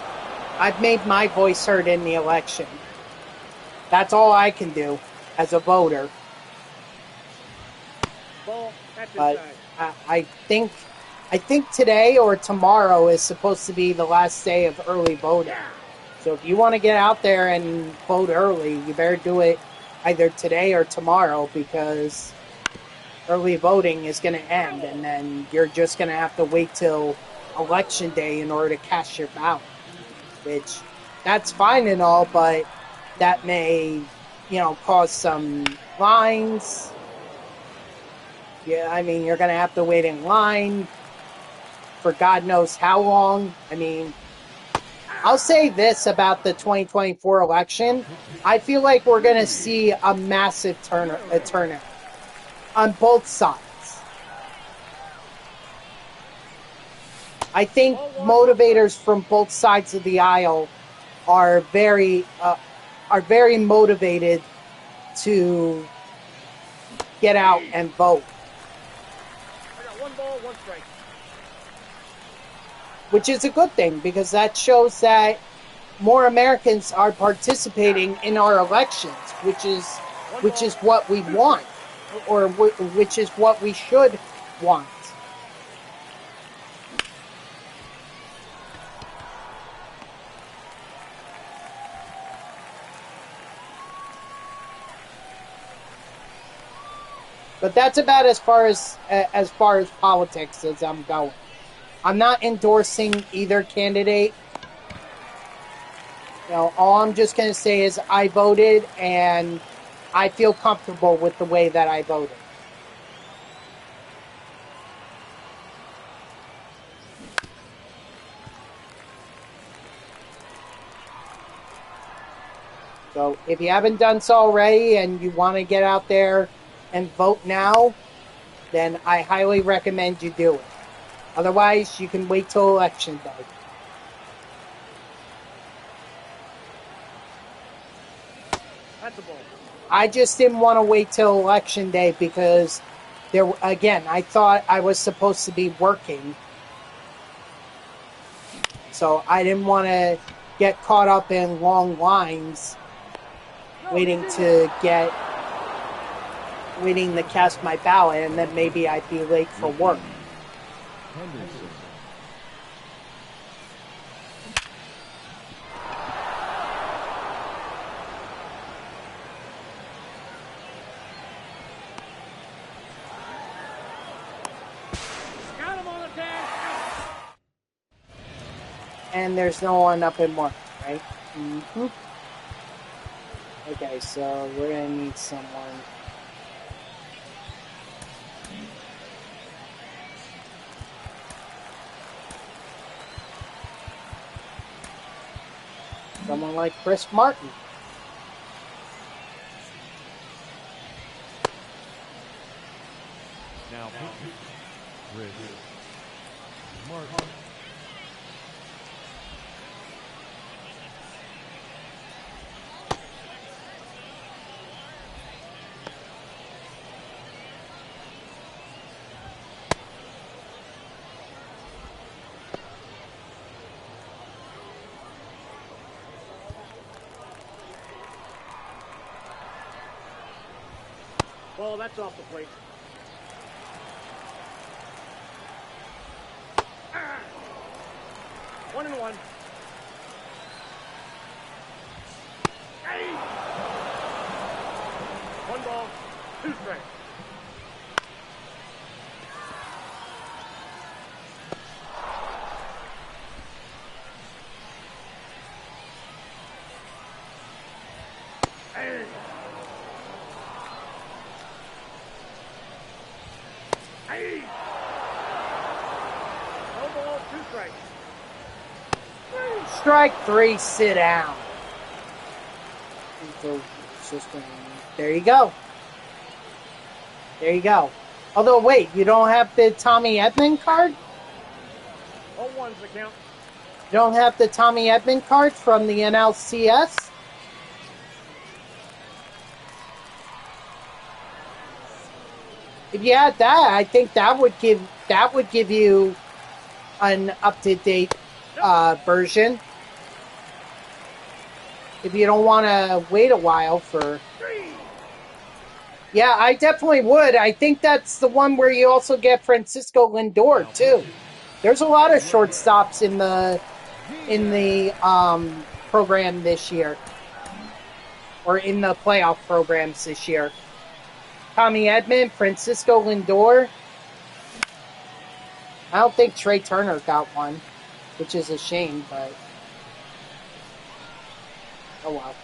I've made my voice heard in the election. That's all I can do as a voter. But I think today or tomorrow is supposed to be the last day of early voting. So if you want to get out there and vote early, you better do it either today or tomorrow, because early voting is going to end, and then you're just going to have to wait till election day in order to cast your ballot. Which, that's fine and all, but that may, cause some lines. Yeah, I mean, you're going to have to wait in line for God knows how long. I mean, I'll say this about the 2024 election. I feel like we're going to see a massive turnout on both sides. I think motivators from both sides of the aisle are very motivated to get out and vote. I got 1 ball, 1 strike. Which is a good thing, because that shows that more Americans are participating in our elections, which is what we want, or which is what we should want. But that's about as far as politics as I'm going. I'm not endorsing either candidate. All I'm just going to say is I voted, and I feel comfortable with the way that I voted. So if you haven't done so already and you want to get out there and vote now, then I highly recommend you do it. Otherwise, you can wait till election day. That's a ball. I just didn't want to wait till election day because I thought I was supposed to be working. So I didn't want to get caught up in long lines waiting to cast my ballot, and then maybe I'd be late for work. Henderson. Got him on the tag. And there's no one up in one, right? Mm-hmm. Okay, so we're going to need someone. Someone like Chris Martin. Now, Chris Martin. ball. That's off the plate. Ah. 1-1. Hey. 1 ball, 2 strikes. Hey. Hey. 1 ball, 2 strikes. Strike 3, sit down. There you go. There you go. Although, wait, you don't have the Tommy Edman card? 0-1's the count. You don't have the Tommy Edman card from the NLCS? If you had that, I think that would give you an up-to-date version. If you don't want to wait a while for... Yeah, I definitely would. I think that's the one where you also get Francisco Lindor, too. There's a lot of shortstops in the program this year. Or in the playoff programs this year. Tommy Edman, Francisco Lindor. I don't think Trey Turner got one, which is a shame, but... Oh well.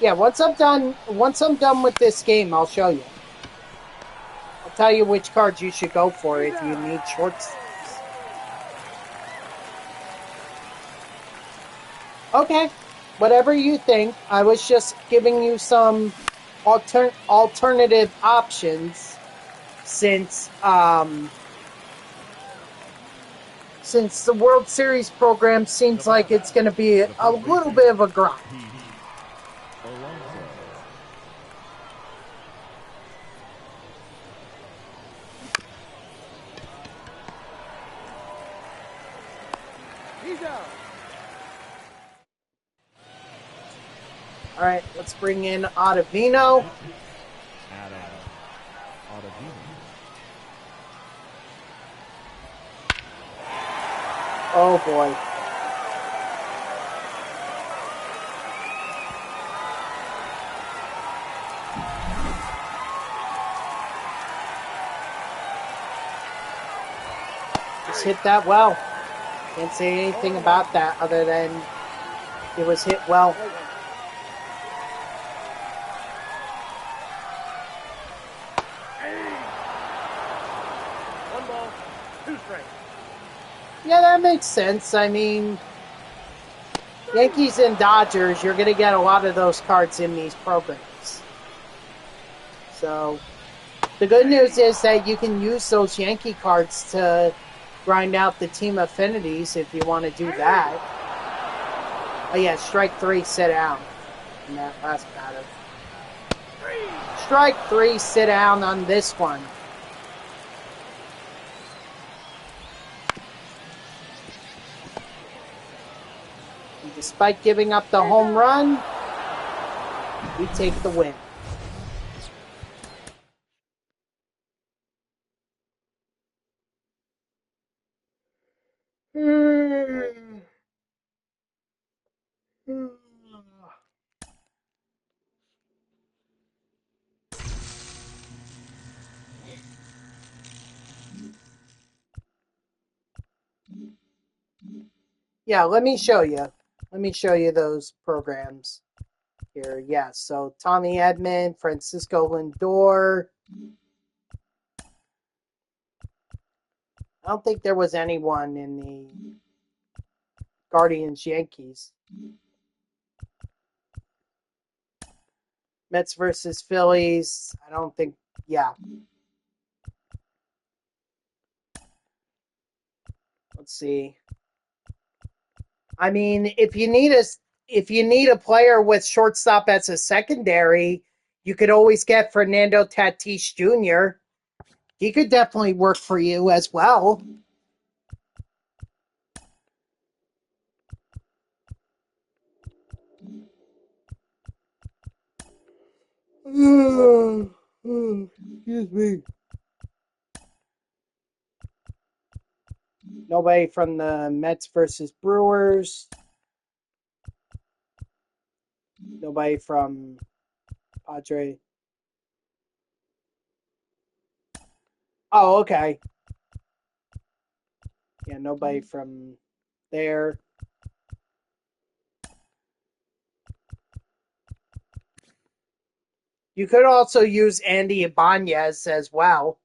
Yeah, once I'm done with this game, I'll show you. I'll tell you which cards you should go for if you need shorts. Okay, whatever you think. I was just giving you some alternative options since the World Series program seems like it's going to be a little bit of a grind. He's out. All right, let's bring in Ottavino. Oh boy. Just hit that well. Can't say anything about that other than it was hit well. Yeah, that makes sense. I mean, Yankees and Dodgers, you're going to get a lot of those cards in these programs. So, the good news is that you can use those Yankee cards to grind out the team affinities if you want to do that. Oh yeah, strike 3, sit down in that last batter. Strike 3, sit down on this one. And despite giving up the home run, we take the win. Yeah, let me show you. Let me show you those programs here. Yeah, so Tommy Edman, Francisco Lindor. I don't think there was anyone in the Guardians Yankees. Mets versus Phillies. I don't think. Yeah. Let's see. I mean, if you need a player with shortstop as a secondary, you could always get Fernando Tatis Jr. He could definitely work for you as well. Excuse me. Nobody from the Mets versus Brewers. Nobody from Padre. Oh, okay. Yeah, nobody from there. You could also use Andy Ibanez as well.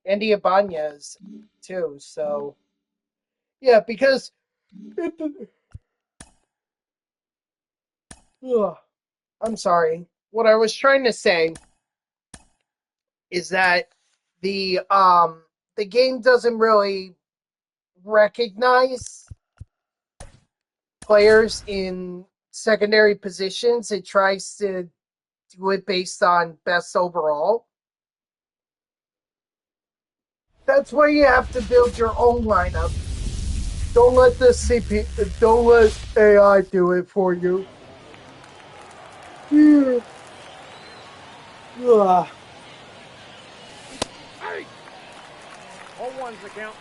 Andy Ibanez too. So yeah, because ugh, I'm sorry. What I was trying to say is that the game doesn't really recognize players in secondary positions. It tries to do it based on best overall. That's why you have to build your own lineup. Don't let the don't let AI do it for you. Ugh. Hey! 0-1's the count.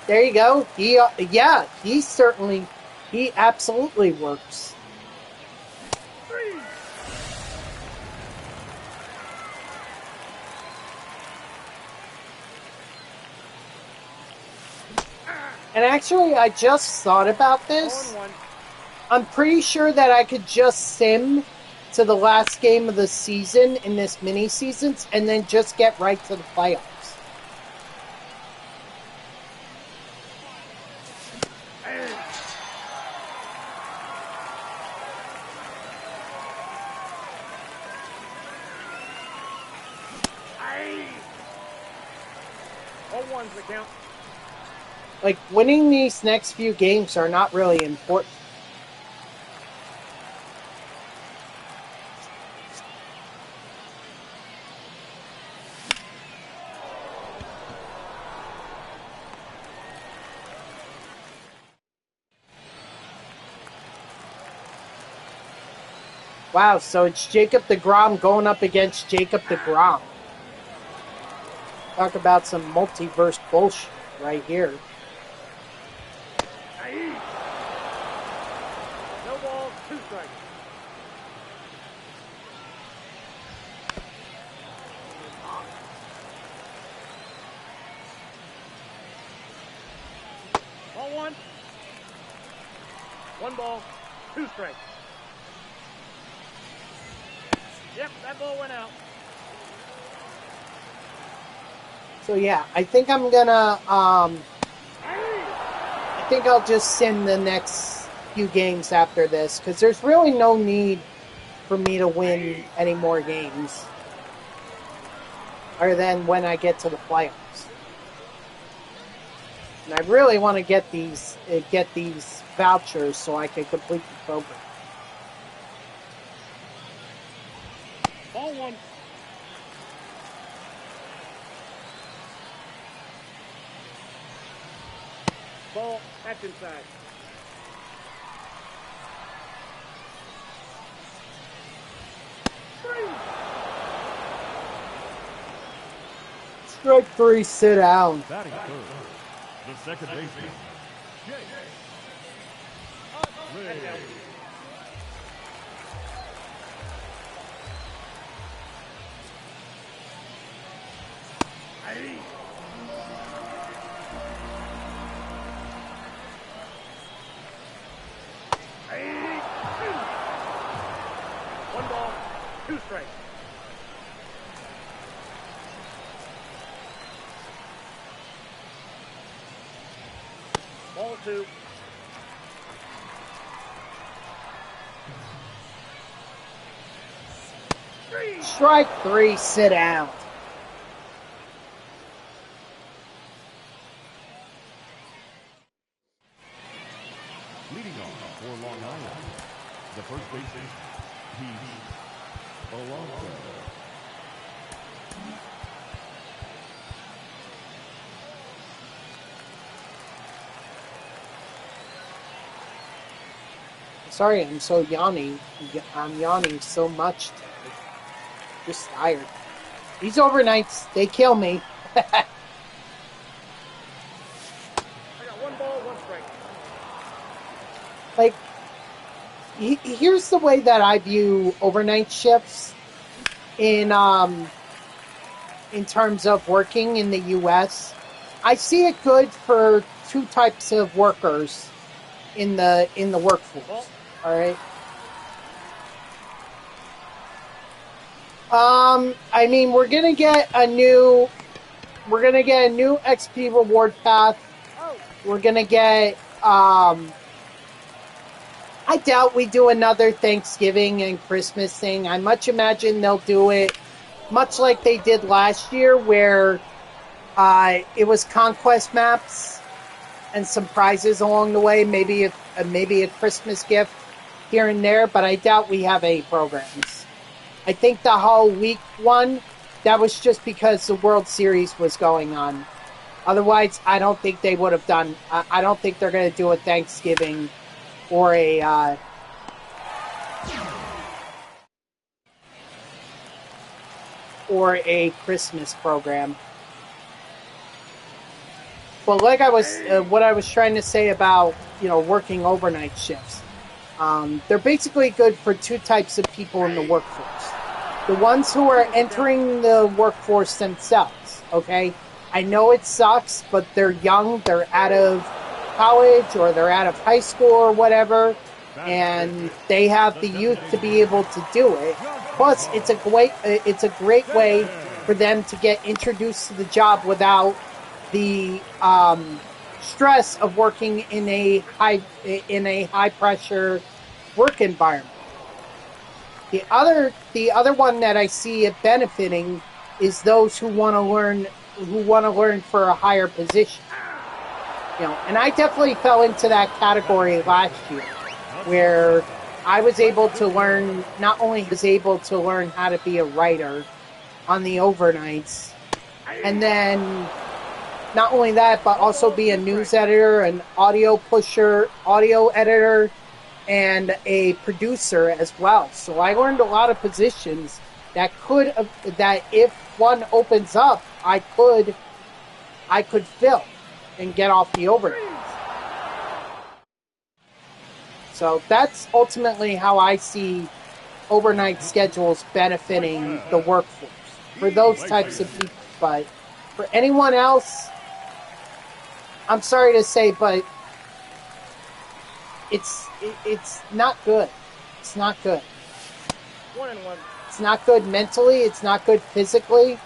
There you go. Yeah, he absolutely works. 3! And actually, I just thought about this. 0-1. I'm pretty sure that I could just sim to the last game of the season in this mini seasons and then just get right to the playoffs. Hey! 0-1's the count. Like, winning these next few games are not really important. Wow, so it's Jacob deGrom going up against Jacob deGrom. Talk about some multiverse bullshit right here. Hey! No balls, 2 strikes. Ball 1. 1 ball, 2 strikes. Yep, that ball went out. So yeah, I think I'm gonna I think I'll just sim the next few games after this because there's really no need for me to win any more games other than when I get to the playoffs. And I really want to get these vouchers so I can complete the program. Ball 1. Ball, that's inside. Strike 3, sit down. Batting third, the second baseman, Jake Ray. Hey! Hey! 1 ball, 2 strikes. Ball 2. Strike 3, sit down. Leading off for Long Island, the first baseman, Pete Alonso. Sorry, I'm so yawning. I'm yawning so much today. Just tired. These overnights, they kill me. I got 1 ball, 1 strike. Like, here's the way that I view overnight shifts in terms of working in the U.S. I see it good for two types of workers in the workforce. All right. I mean, we're gonna get a new XP reward path. We're gonna get I doubt we do another Thanksgiving and Christmas thing. I much imagine they'll do it much like they did last year, where it was conquest maps and some prizes along the way. Maybe a Christmas gift here and there, but I doubt we have any programs. I think the Halloweek one, that was just because the World Series was going on. Otherwise, I don't think they would have done. I don't think they're going to do a Thanksgiving or a Christmas program. But like what I was trying to say about working overnight shifts, they're basically good for two types of people in the workforce: the ones who are entering the workforce themselves. Okay, I know it sucks, but they're young, they're out of college or they're out of high school or whatever, and they have the youth to be able to do it. Plus, it's a great way for them to get introduced to the job without the stress of working in a high pressure work environment. The other one that I see it benefiting is those who want to learn for a higher position. And I definitely fell into that category last year, where I was able to learn, not only was able to learn how to be a writer on the overnights, and then not only that, but also be a news editor, an audio pusher, audio editor, and a producer as well. So I learned a lot of positions that if one opens up, I could fill and get off the overnights. So that's ultimately how I see overnight schedules benefiting the workforce for those types of people. But for anyone else, I'm sorry to say, but it's not good. It's not good. 1-1. It's not good mentally. It's not good physically.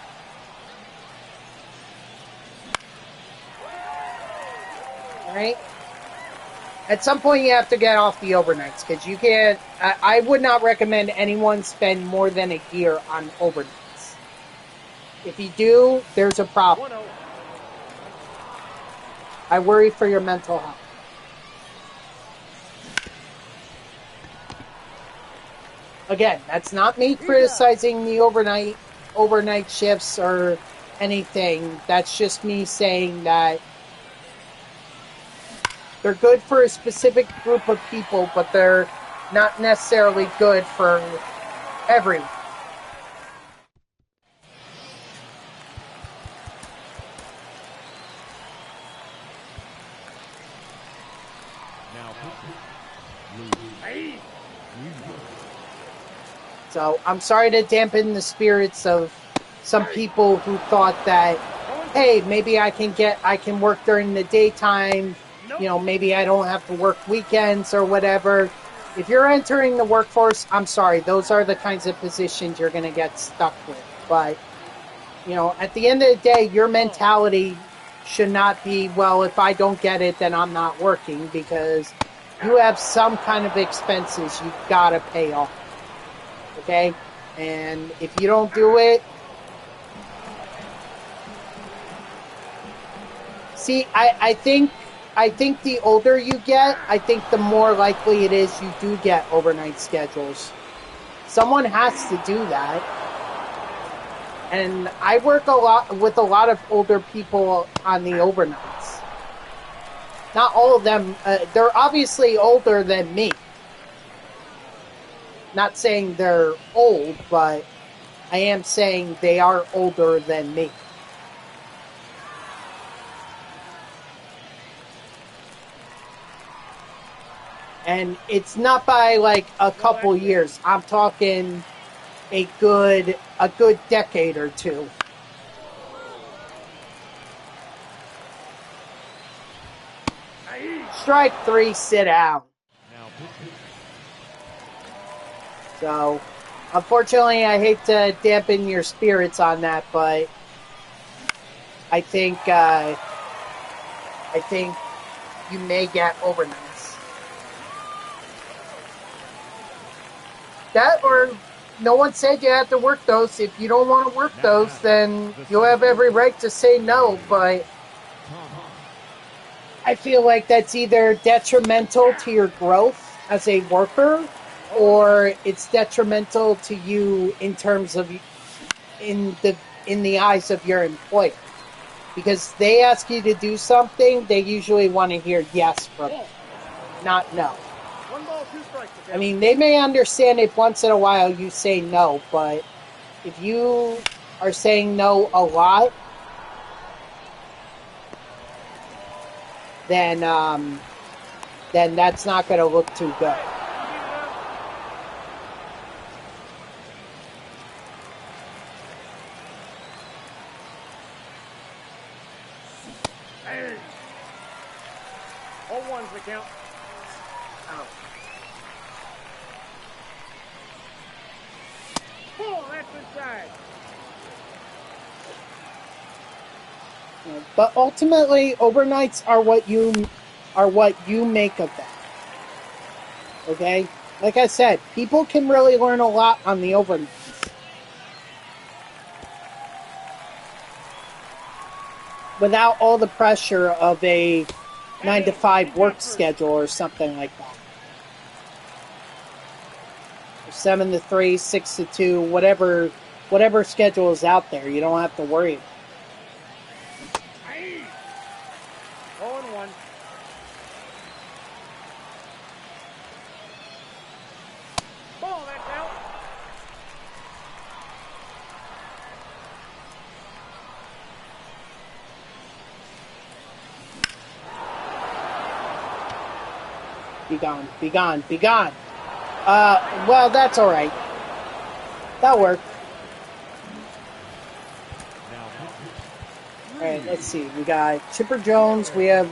All right? At some point, you have to get off the overnights, because you can't. I would not recommend anyone spend more than a year on overnights. If you do, there's a problem. 1-0. I worry for your mental health. Again, that's not me criticizing the overnight shifts or anything. That's just me saying that they're good for a specific group of people, but they're not necessarily good for everyone. So I'm sorry to dampen the spirits of some people who thought that, hey, maybe I can work during the daytime. Maybe I don't have to work weekends or whatever. If you're entering the workforce, I'm sorry, those are the kinds of positions you're going to get stuck with. But, at the end of the day, your mentality should not be, well, if I don't get it, then I'm not working, because you have some kind of expenses you've got to pay off. Okay? And if you don't do it, see, I think the older you get, I think the more likely it is you do get overnight schedules. Someone has to do that. And I work with a lot of older people on the overnights. Not all of them, they're obviously older than me. not saying they're old, but I am saying they are older than me. And it's not by like a couple years. I'm talking a good decade or two. Strike 3, sit down. So, unfortunately, I hate to dampen your spirits on that, but I think you may get overnights. That, or no one said you have to work those. If you don't want to work those, then you have every right to say no, but I feel like that's either detrimental to your growth as a worker, or it's detrimental to you in terms of in the eyes of your employer. Because they ask you to do something, they usually want to hear yes from you, not no. 1 ball, 2 strikes. I mean, they may understand if once in a while you say no, but if you are saying no a lot, then that's not going to look too good. All ones the count. Oh, that's inside. But ultimately, overnights are what you make of them. Okay? Like I said, people can really learn a lot on the overnights. Without all the pressure of a 9-to-5 work schedule or something like that. 7-to-3, 6-to-2, whatever schedule is out there, you don't have to worry about. 0-1. Ball, that's out. Be gone, be gone, be gone. Well, that's all right. That worked. All right, let's see. We got Chipper Jones, we have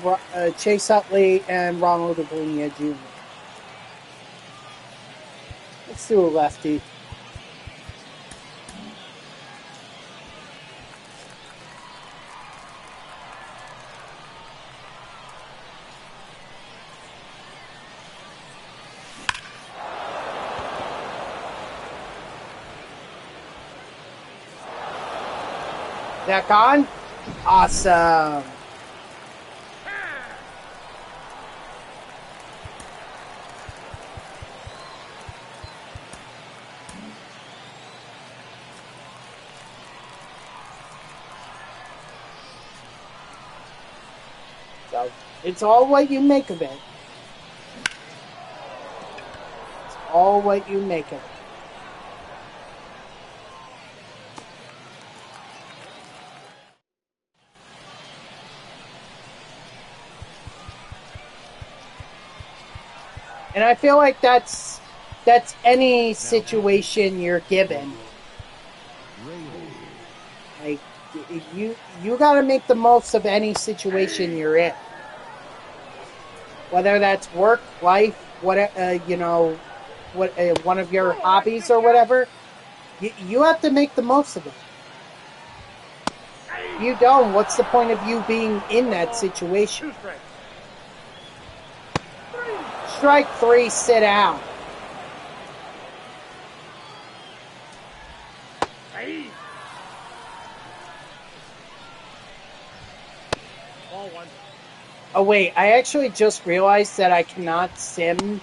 Chase Utley, and Ronald Acuna Jr. Let's do a lefty. Back on? Awesome. So, it's all what you make of it. It's all what you make of it. And I feel like that's any situation you're given. Like you got to make the most of any situation you're in. Whether that's work, life, what one of your hobbies or whatever, you have to make the most of it. If you don't, what's the point of you being in that situation? Strike 3, sit down. Ball 1. Oh wait, I actually just realized that I cannot sim. 1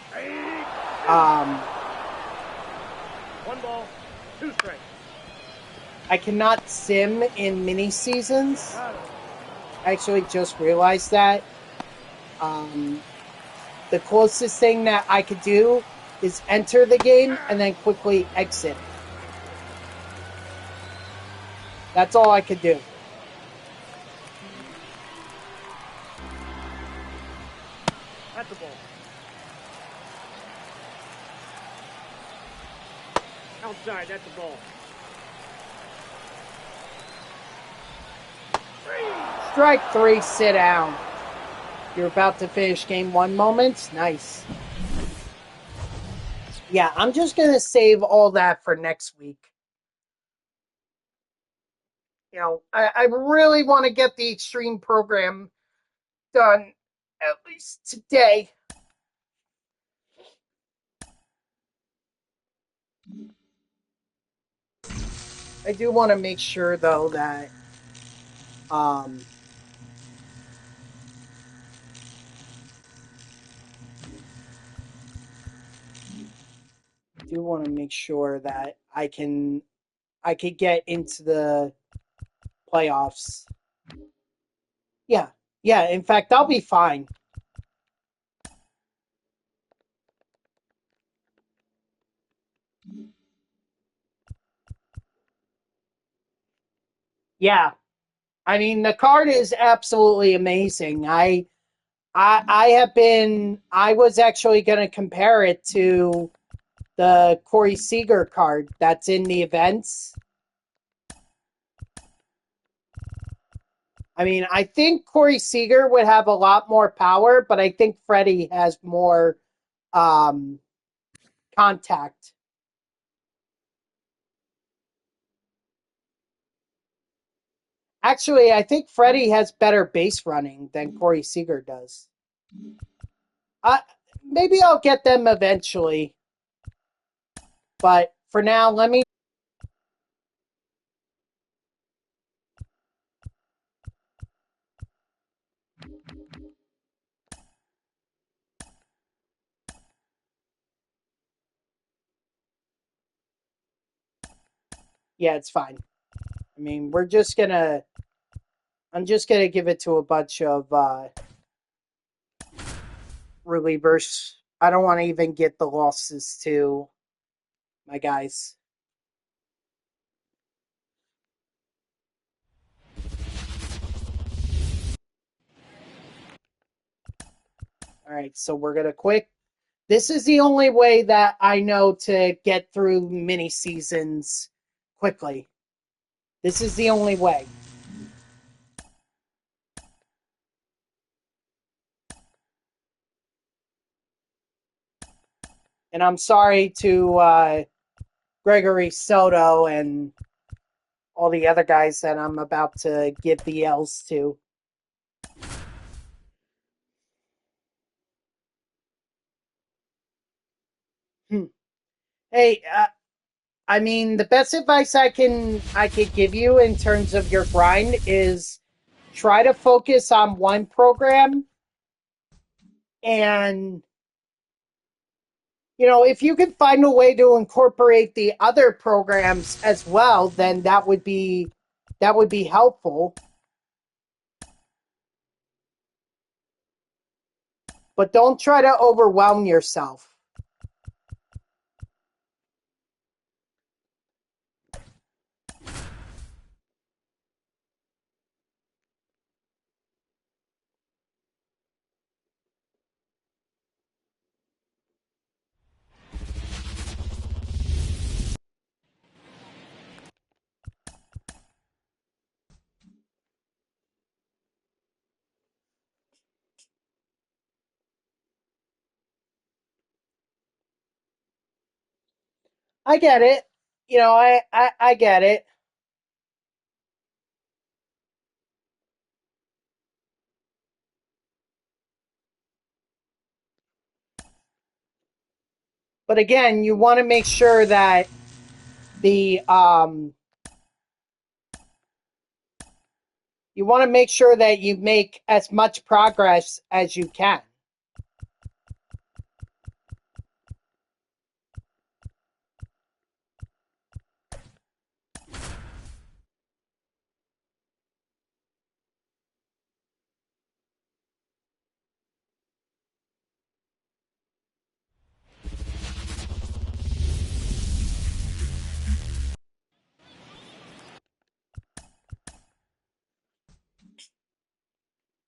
ball, 2 strikes. I cannot sim in mini seasons. I actually just realized that. The closest thing that I could do is enter the game and then quickly exit. That's all I could do. That's a ball. Outside, that's a ball. Strike 3, sit down. You're about to finish game 1 moment. Nice. Yeah, I'm just going to save all that for next week. You know, I really want to get the extreme program done at least today. I do want to make sure though that do want to make sure that I could get into the playoffs. Yeah. Yeah, in fact, I'll be fine. Yeah. I mean, the card is absolutely amazing. I was actually going to compare it to the Corey Seager card that's in the events. I mean, I think Corey Seager would have a lot more power, but I think Freddie has more contact. Actually, I think Freddie has better base running than Corey Seager does. Maybe I'll get them eventually. But for now, let me. Yeah, it's fine. I mean, we're just gonna. I'm just gonna give it to a bunch of relievers. I don't want to even get the losses to my guys. All right, so we're gonna quick. This is the only way that I know to get through mini seasons quickly. This is the only way. And I'm sorry to Gregory Soto and all the other guys that I'm about to give the L's to. Hey, I mean, the best advice I could give you in terms of your grind is try to focus on one program, and you know, if you could find a way to incorporate the other programs as well, then that would be helpful. But don't try to overwhelm yourself. I get it. You know, I get it. But again, you want to make sure that the you want to make sure that you make as much progress as you can.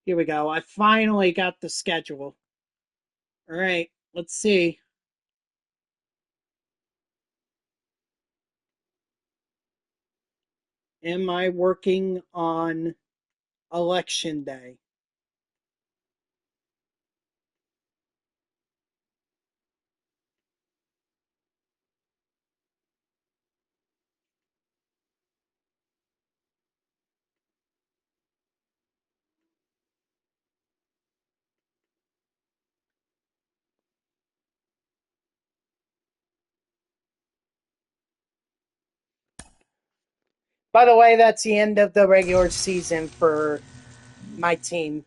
Here we go. I finally got the schedule. All right, let's see. Am I working on election day? By the way, that's the end of the regular season for my team.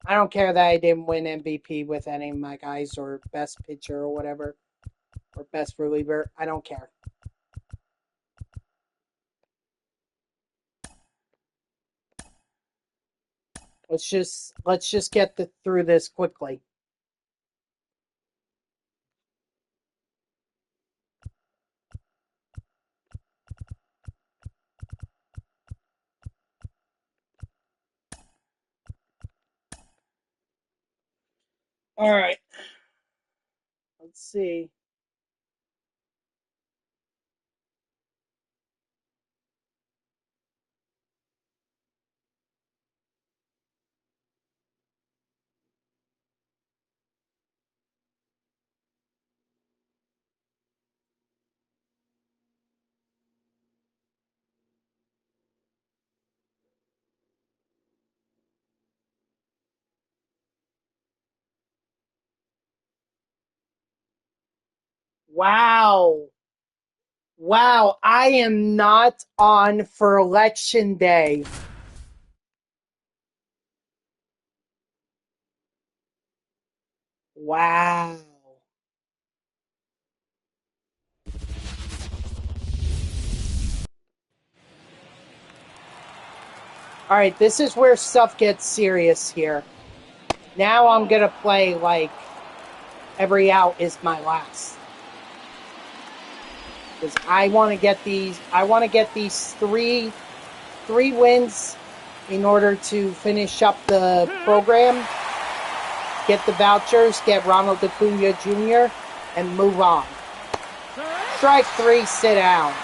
I don't care that I didn't win MVP with any of my guys or best pitcher or whatever, or best reliever. I don't care. Let's just get through this quickly. All right. Let's see. Wow. Wow, I am not on for election day. Wow. All right, this is where stuff gets serious here. Now I'm going to play like every out is my last. Because I want to get these three wins in order to finish up the program, get the vouchers, get Ronald Acuna Jr., and move on. Strike 3, sit down.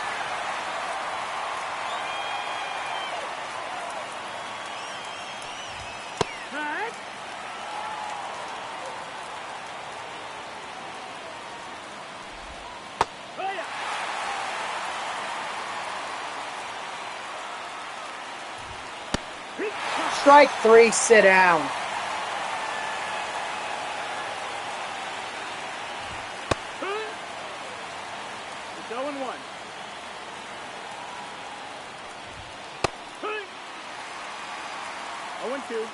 Strike 3, sit down. It's 0-1. Oh, 2.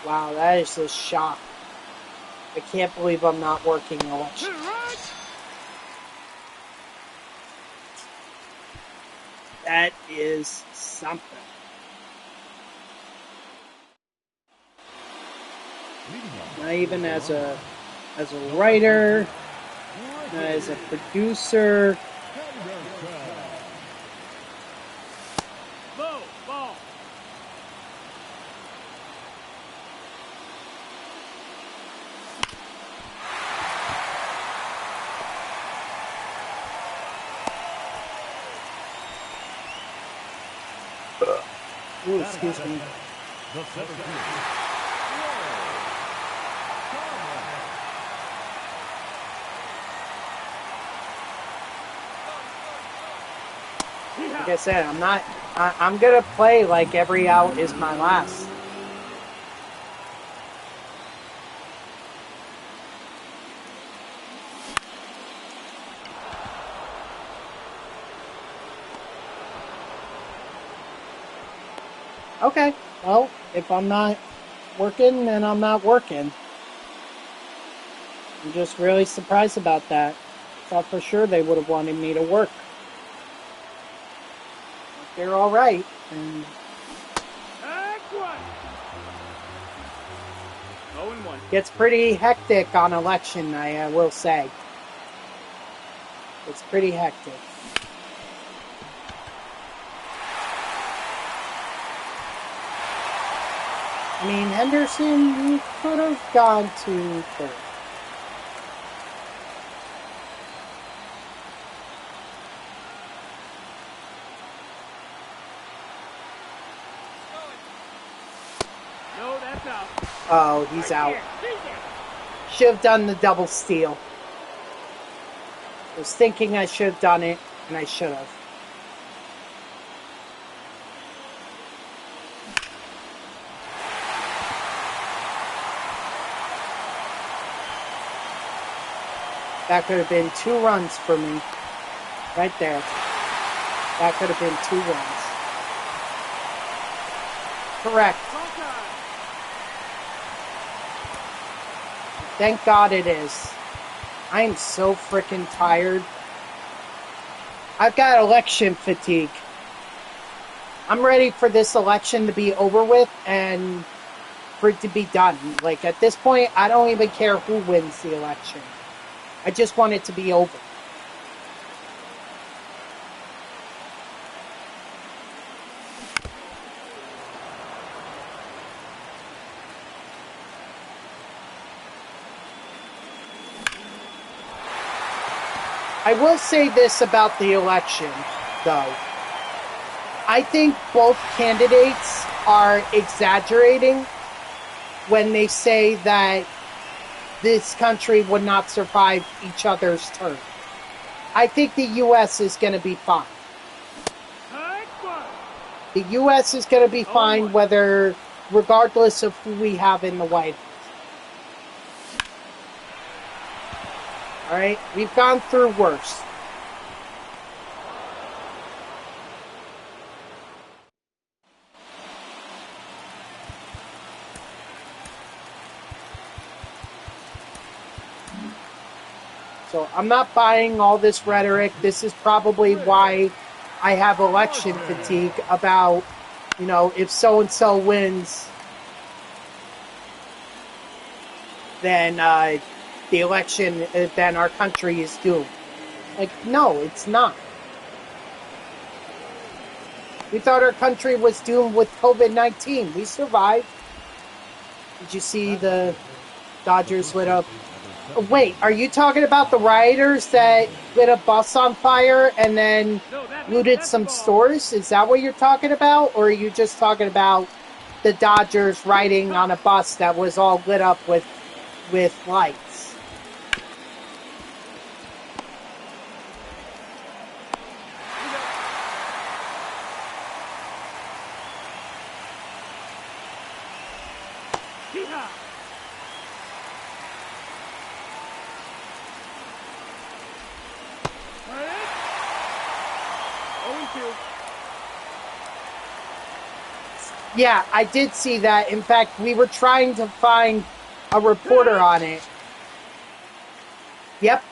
Wow, that is a shock. I can't believe I'm not working election. That is something. Not even as a writer, not as a producer. Low ball. Ooh, excuse me. The 17th. Like I said, I'm gonna play like every out is my last. Okay, well, if I'm not working, then I'm not working. I'm just really surprised about that. Thought for sure they would have wanted me to work. But they're all right. And Act 1. 0-1. gets pretty hectic on election night, I will say. It's pretty hectic. I mean, Henderson, you could have gone to third. No, that's out. Oh, he's out. Should have done the double steal. I was thinking I should have done it, and I should have. That could have been 2 runs for me. Right there. That could have been 2 runs. Correct. Thank God it is. I am so freaking tired. I've got election fatigue. I'm ready for this election to be over with and for it to be done. Like, at this point, I don't even care who wins the election. I just want it to be over. I will say this about the election, though. I think both candidates are exaggerating when they say that this country would not survive each other's turn. I think the U.S. is going to be fine. The U.S. is going to be fine regardless of who we have in the White House. All right? We've gone through worse. So I'm not buying all this rhetoric. This is probably why I have election fatigue about, if so-and-so wins, then the election, then our country is doomed. Like, no, it's not. We thought our country was doomed with COVID-19. We survived. Did you see the Dodgers lit up? Oh, wait, are you talking about the rioters that lit a bus on fire and then looted some stores? Is that what you're talking about? Or are you just talking about the Dodgers riding on a bus that was all lit up with lights? Yeah, I did see that. In fact, we were trying to find a reporter on it. Yep.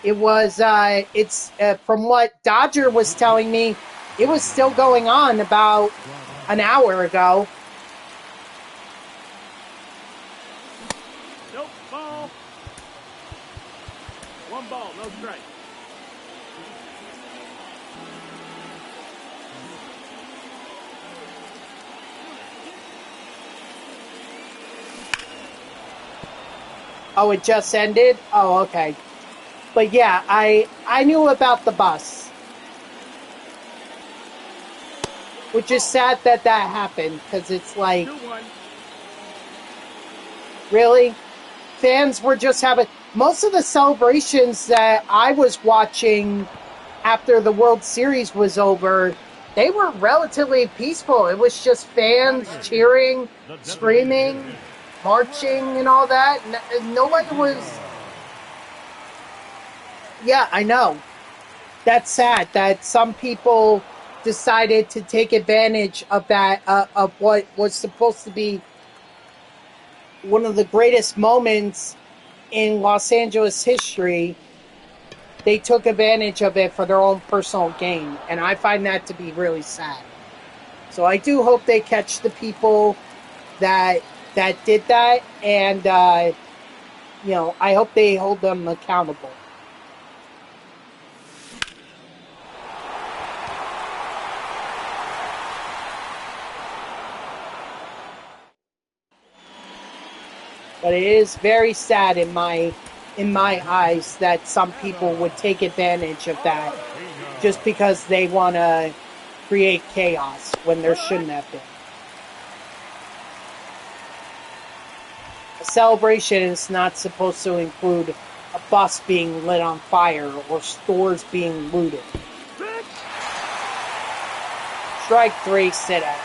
It was, from what Dodger was telling me, it was still going on about an hour ago. Nope, ball. 1 ball, no strike. Oh, it just ended? Oh, okay. But yeah, I knew about the bus. Which is sad that happened, because it's like, 2-1. really? Fans were just having... Most of the celebrations that I was watching after the World Series was over, they were relatively peaceful. It was just fans cheering, screaming, marching, and all that. Nobody was... Yeah, I know. That's sad that some people decided to take advantage of that, of what was supposed to be one of the greatest moments in Los Angeles history. They took advantage of it for their own personal gain, and I find that to be really sad. So I do hope they catch the people that did that, and I hope they hold them accountable. But it is very sad in my eyes that some people would take advantage of that just because they want to create chaos when there shouldn't have been. A celebration is not supposed to include a bus being lit on fire or stores being looted. Strike 3, sit out.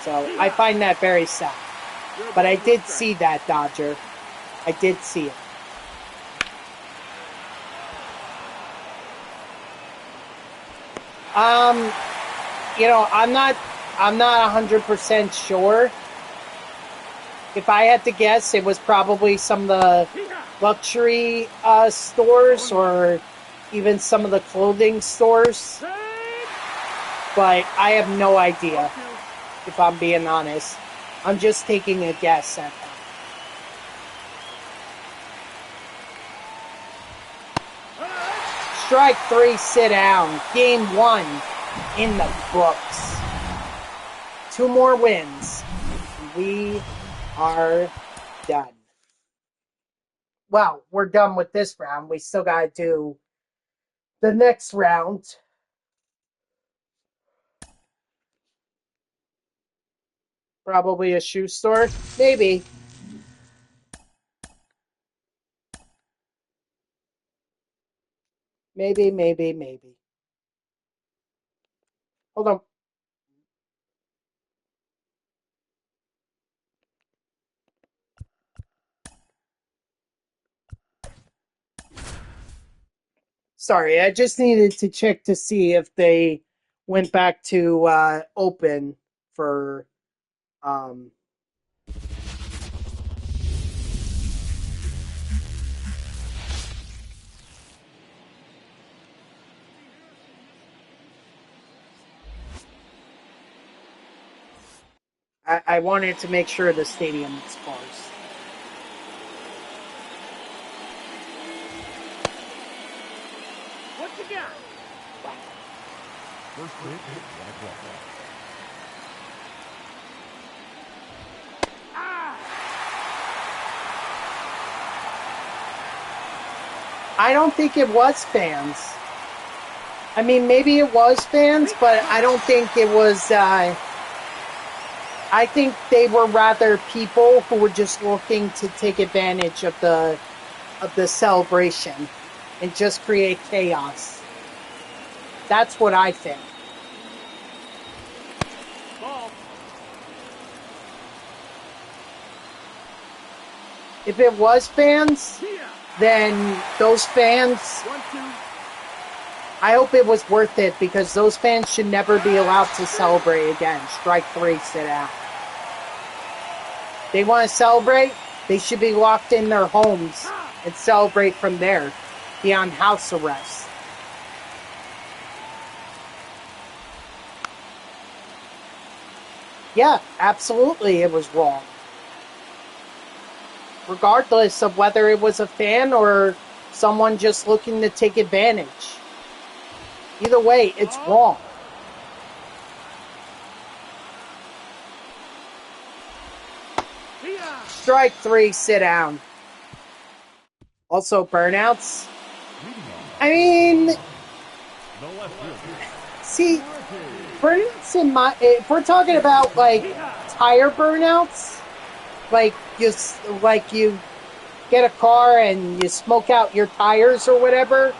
So I find that very sad. But I did see that, Dodger. I did see it. I'm not 100% sure. If I had to guess, it was probably some of the luxury stores or even some of the clothing stores. But I have no idea, if I'm being honest. I'm just taking a guess at that. Strike 3, sit down. Game 1 in the books. 2 more wins. We are done. Well, we're done with this round. We still got to do the next round. Probably a shoe store. Maybe. Maybe. Hold on. Sorry, I just needed to check to see if they went back to open for I wanted to make sure the stadium was closed. What you got? First pitch, 1 o'clock. I don't think it was fans. I mean, maybe it was fans, but I don't think it was. I think they were rather people who were just looking to take advantage of the celebration and just create chaos. That's what I think. Ball. If it was fans, then those fans, 1-2. I hope it was worth it because those fans should never be allowed to celebrate again. Strike 3, sit out. They want to celebrate, they should be locked in their homes and celebrate from there, be on house arrest. Yeah, absolutely it was wrong. Regardless of whether it was a fan or someone just looking to take advantage. Either way, it's wrong. Strike 3, sit down. Also, burnouts. I mean, see, burnouts if we're talking about like tire burnouts, like you get a car and you smoke out your tires or whatever,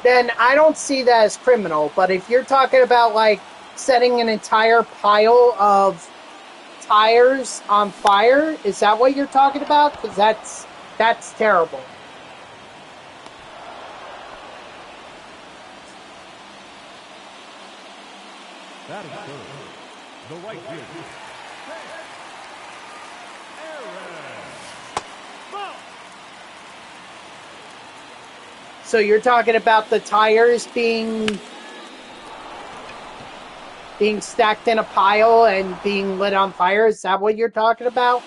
then I don't see that as criminal. But if you're talking about like setting an entire pile of tires on fire, is that what you're talking about? Because that's terrible. That is third. The right fielder. So you're talking about the tires being stacked in a pile and being lit on fire? Is that what you're talking about?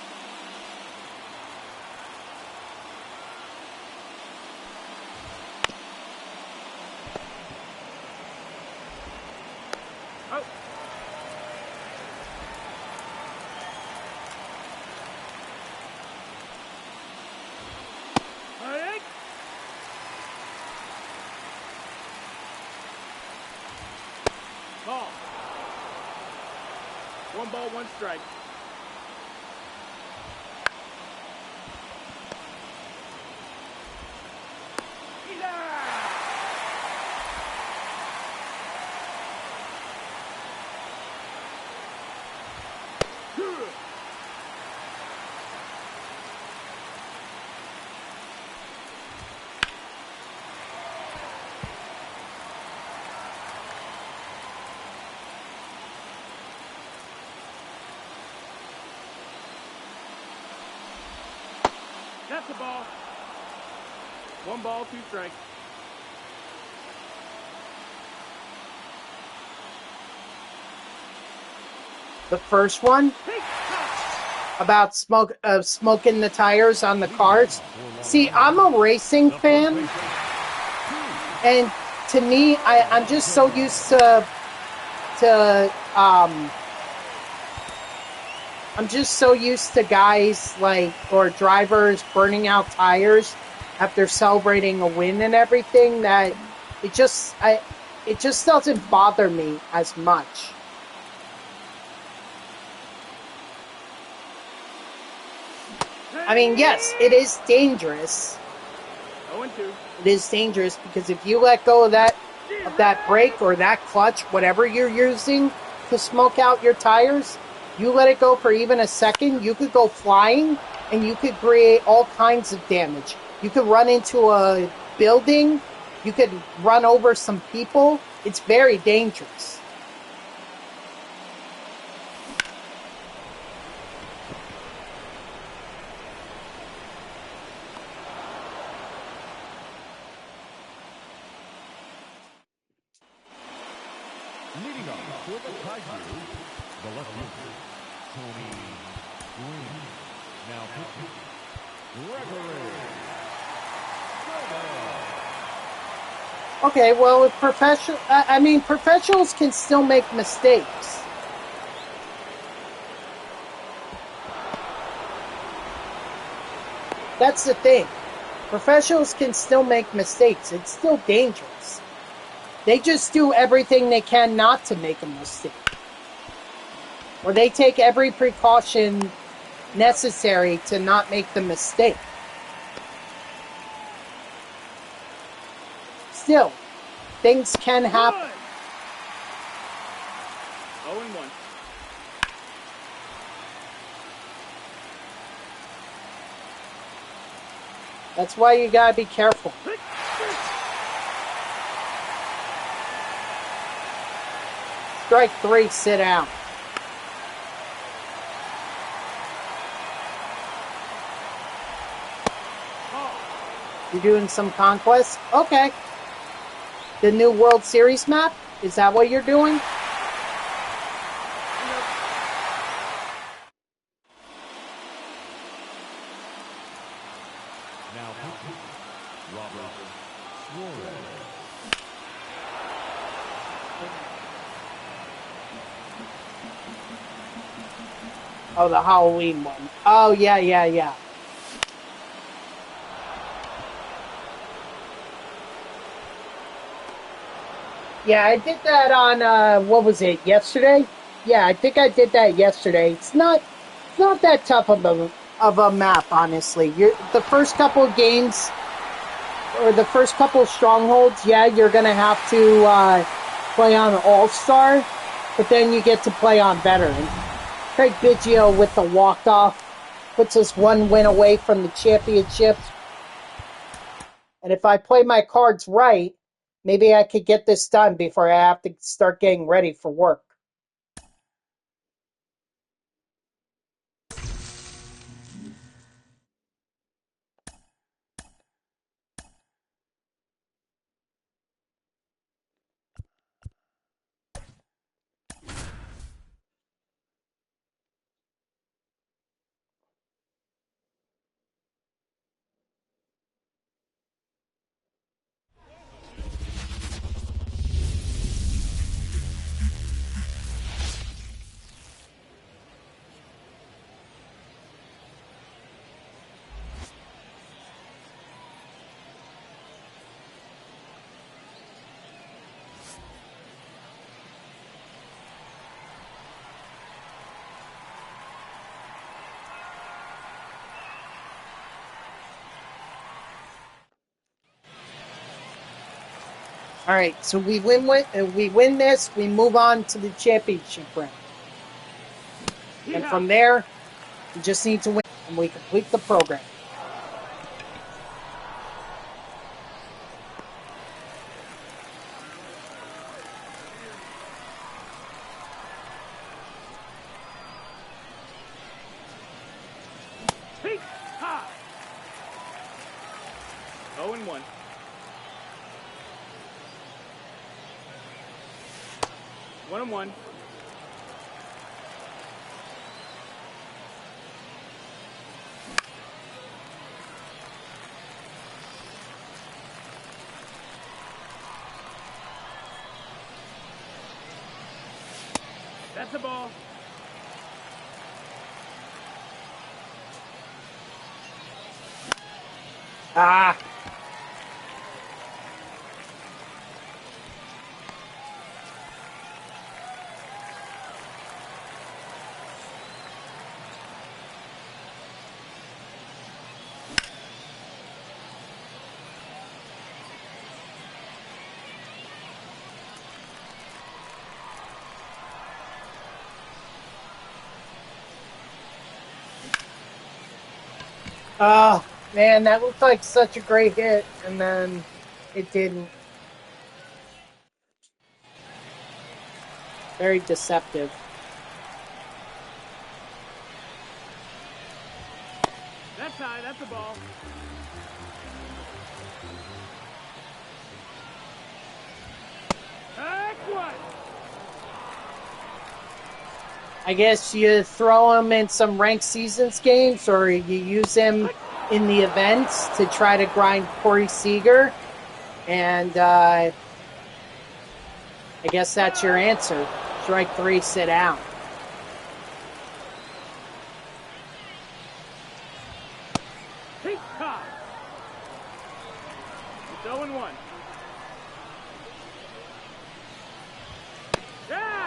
1 ball, 1 strike. That's the ball. 1 ball, 2 strikes. The first one about smoking the tires on the cars. See, I'm a racing fan, and to me, I'm just so used to I'm just so used to guys or drivers burning out tires after celebrating a win and everything that it just doesn't bother me as much. I mean, yes, it is dangerous. 0-2. It is dangerous because if you let go of that brake or that clutch, whatever you're using to smoke out your tires, you let it go for even a second, you could go flying and you could create all kinds of damage. You could run into a building, you could run over some people. It's very dangerous. Leading off for the Tigers, the left fielder, Tony Green. Now pitching, Gregory. Okay, well, if professionals can still make mistakes. That's the thing. Professionals can still make mistakes. It's still dangerous. They just do everything they can not to make a mistake. Or they take every precaution necessary to not make the mistake. Still, things can happen. 0-1. That's why you gotta be careful. Strike 3, sit down. You're doing some conquest? Okay. The new World Series map? Is that what you're doing? Now pitching, Robert Suarez. Oh, the Halloween one. Oh, yeah. Yeah, I did that on, what was it, yesterday? Yeah, I think I did that yesterday. It's not that tough of a map, honestly. The first couple of games, or the first couple of strongholds, yeah, you're going to have to play on All-Star, but then you get to play on Veteran. Craig Biggio with the walk-off puts us 1 win away from the championship. And if I play my cards right, maybe I could get this done before I have to start getting ready for work. All right, so we win this, we move on to the championship round. And from there, we just need to win, and we complete the program. Peak. Ha. 0-1. 1-1. That's the ball. Ah. Oh, man, that looked like such a great hit, and then it didn't. Very deceptive. That's high. That's the ball. That's what. I guess you throw him in some ranked seasons games, or you use him in the events to try to grind Corey Seager, and I guess that's your answer. Strike 3, sit down. Peak. Ha. It's 0-1. Yeah.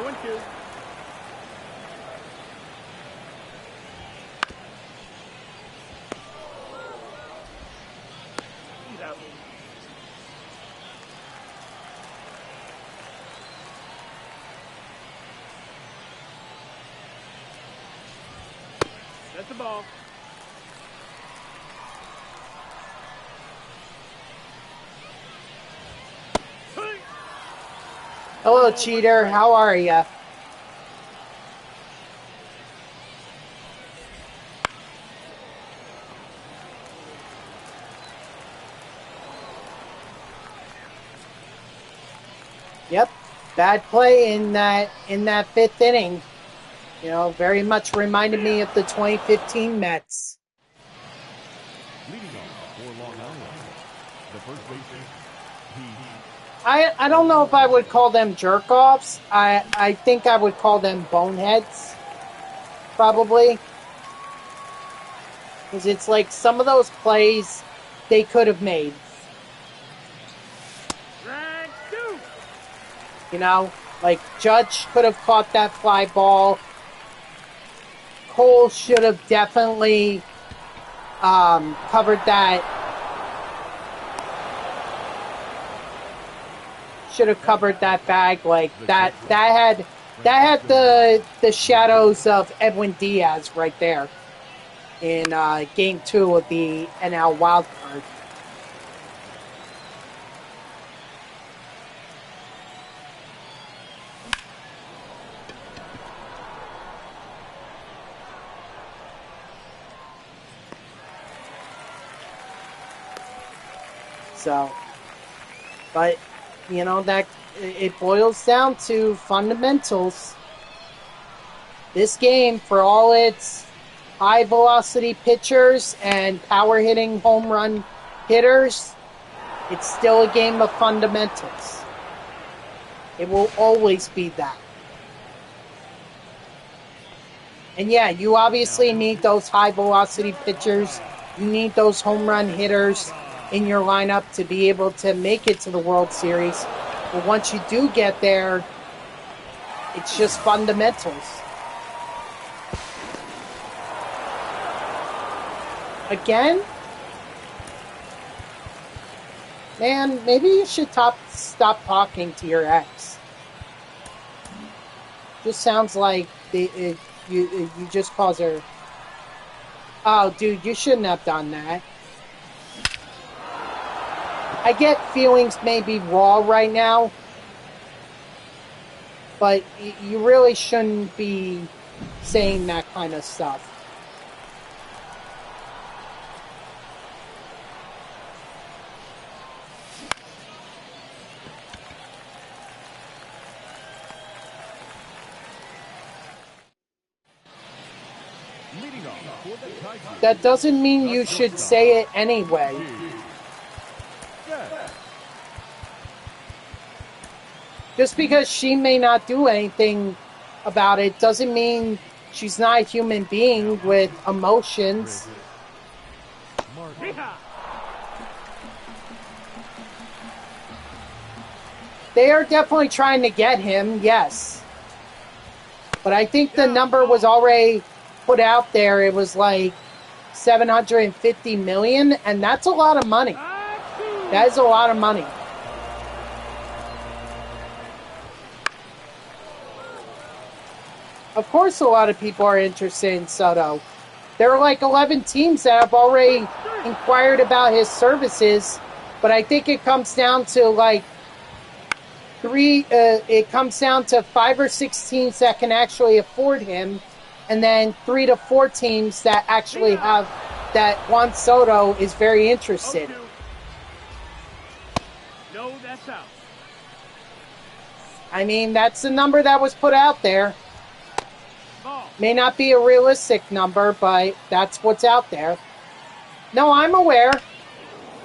0-2. He's out. That's the ball. Hello, cheater. How are ya? Yep, bad play in that 5th inning. You know, very much reminded me of the 2015 Mets. Leading off for Long Island, the first baseman, I don't know if I would call them jerk-offs. I think I would call them boneheads, probably. Because it's like some of those plays they could have made. Drag 2. You know, like Judge could have caught that fly ball. Cole should have definitely covered that. Should have covered that bag like that. That had the shadows of Edwin Diaz right there in Game 2 of the NL Wild Card. So, but you know that it boils down to fundamentals. This game, for all its high velocity pitchers and power hitting home run hitters, it's still a game of fundamentals. It will always be that. And yeah, you obviously need those high velocity pitchers. You need those home run hitters in your lineup to be able to make it to the World Series. But once you do get there, it's just fundamentals. Again? Man, maybe you should stop talking to your ex. Just sounds like you just cause her. Oh, dude, you shouldn't have done that. I get feelings may be raw right now, but you really shouldn't be saying that kind of stuff. Leading off for the Tigers. That doesn't mean you should say it anyway. Just because she may not do anything about it doesn't mean she's not a human being with emotions. They are definitely trying to get him, yes. But I think the number was already put out there. It was like 750 million, and that's a lot of money. That is a lot of money. Of course, a lot of people are interested in Soto. There are like 11 teams that have already inquired about his services, but I think it comes down to like it comes down to 5 or 6 teams that can actually afford him, and then 3 to 4 teams that actually have that Juan Soto is very interested. No, that's out. I mean, that's the number that was put out there. May not be a realistic number, but that's what's out there. No, I'm aware.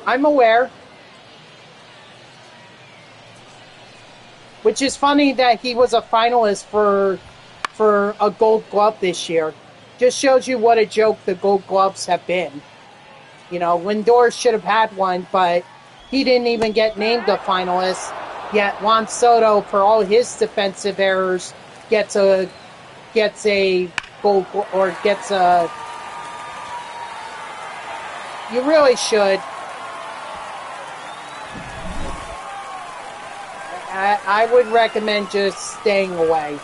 I'm aware. Which is funny that he was a finalist for a Gold Glove this year. Just shows you what a joke the Gold Gloves have been. You know, Lindor should have had one, but he didn't even get named a finalist. Yet Juan Soto, for all his defensive errors, gets a Gold or gets a. You really should. I would recommend just staying away.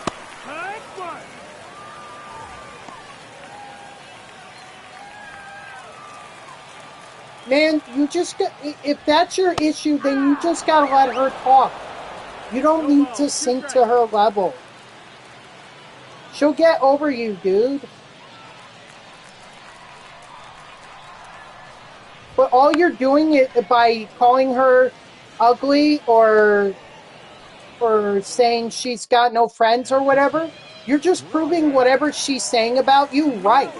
Man, you just got, if that's your issue, then you just gotta let her talk. You don't need to sink to her level. She'll get over you, dude. But all you're doing is by calling her ugly or saying she's got no friends or whatever, you're just proving whatever she's saying about you right.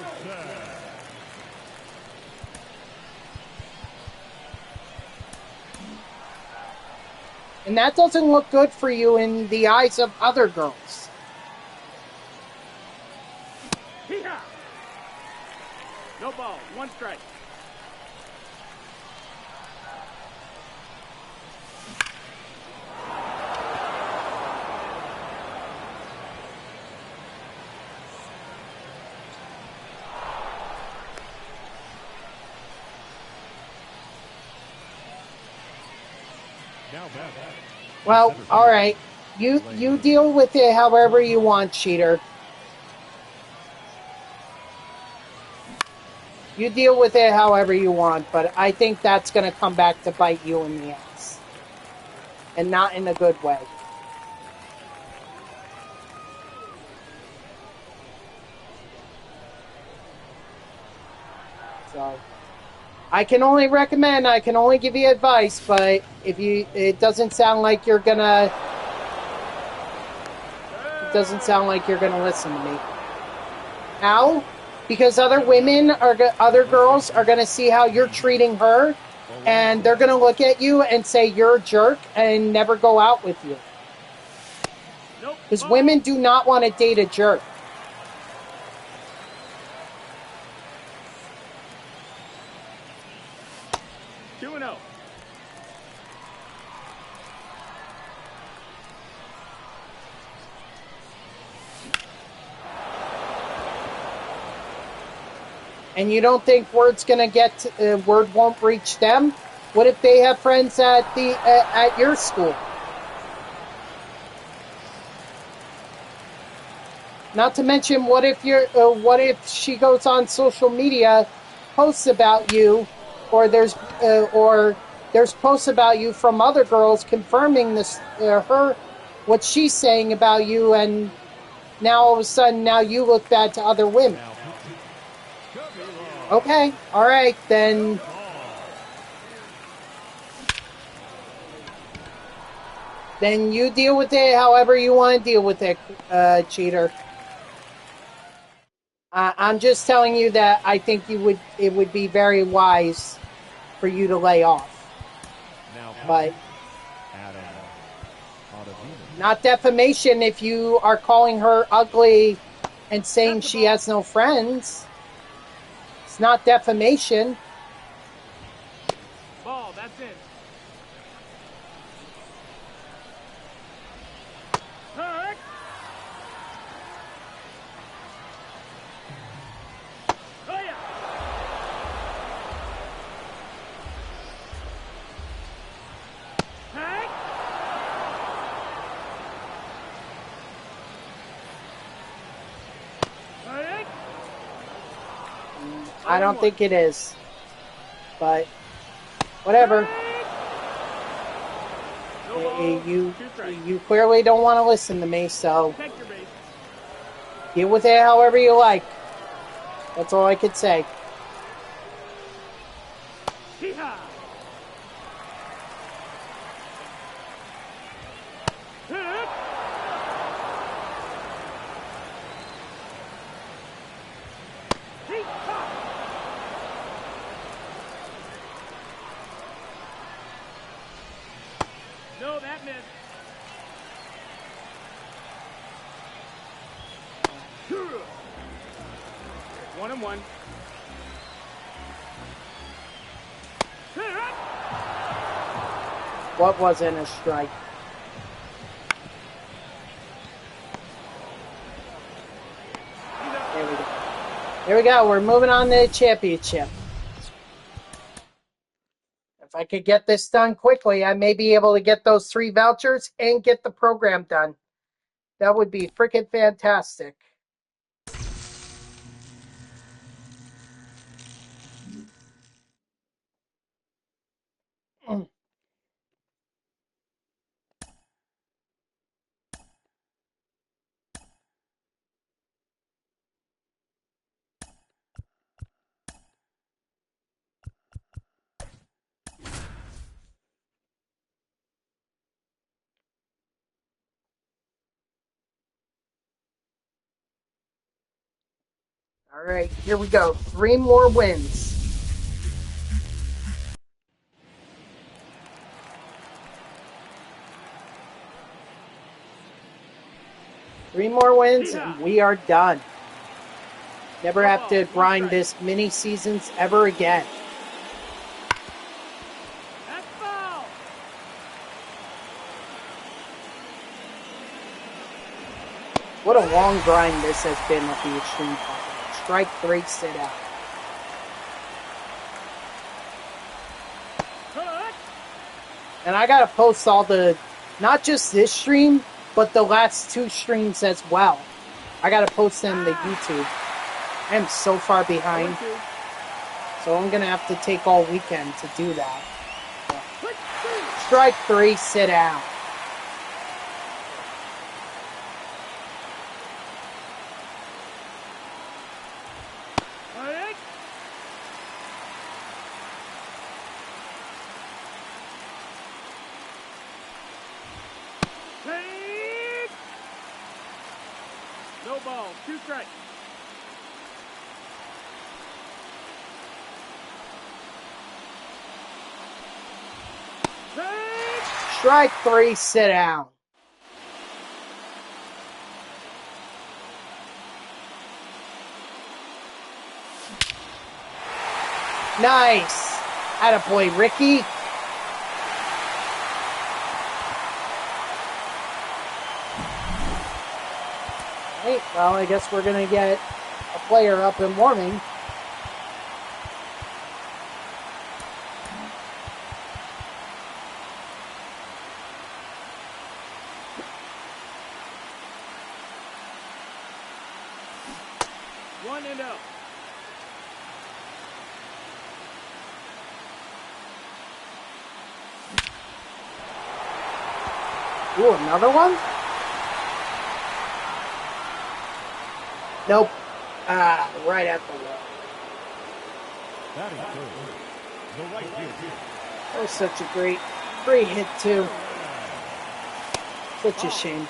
And that doesn't look good for you in the eyes of other girls. No ball, 1 strike. Well, all right. You deal with it however you want, cheater. You deal with it however you want, but I think that's going to come back to bite you in the ass. And not in a good way. So, I can only recommend, I can only give you advice, but if it doesn't sound like you're going to... It doesn't sound like you're going to listen to me. How? Because other girls are going to see how you're treating her, and they're going to look at you and say you're a jerk and never go out with you. Because women do not want to date a jerk. And you don't think word won't reach them? What if they have friends at your school? Not to mention, what if she goes on social media, posts about you, or there's posts about you from other girls confirming this what she's saying about you, and now all of a sudden now you look bad to other women. Okay, all right then. Then you deal with it however you want to deal with it, cheater. I'm just telling you that I think it would be very wise for you to lay off. But not defamation if you are calling her ugly and saying she has no friends. It's not defamation. Ball, that's it. Hurt. Oh, yeah. Hurt. Hurt. I don't think it is. But whatever. You clearly don't want to listen to me, so deal with it however you like. That's all I could say. Hee-haw. Hurt. Hee-haw. No, that missed. 1-1. What wasn't a strike? There we go. There we go. We're moving on to the championship. If I could get this done quickly, I may be able to get those 3 vouchers and get the program done. That would be freaking fantastic. All right, here we go. 3 more wins. Three more wins and we are done. Never have to grind this mini seasons ever again. That's foul. What a long grind this has been at the Extreme Park. Strike 3, sit out. And I gotta post all the, not just this stream, but the last 2 streams as well. I gotta post them to YouTube. I am so far behind. So I'm gonna have to take all weekend to do that. Strike 3, sit out. No ball, 2 strikes. Strike 3, sit down. Nice. Attaboy, Ricky. Hey, well, I guess we're going to get a player up and warming. 1-0. Ooh, another one? Nope. Right at the wall. Batting third, the right fielder, That was such a great hit, too. Such a shame.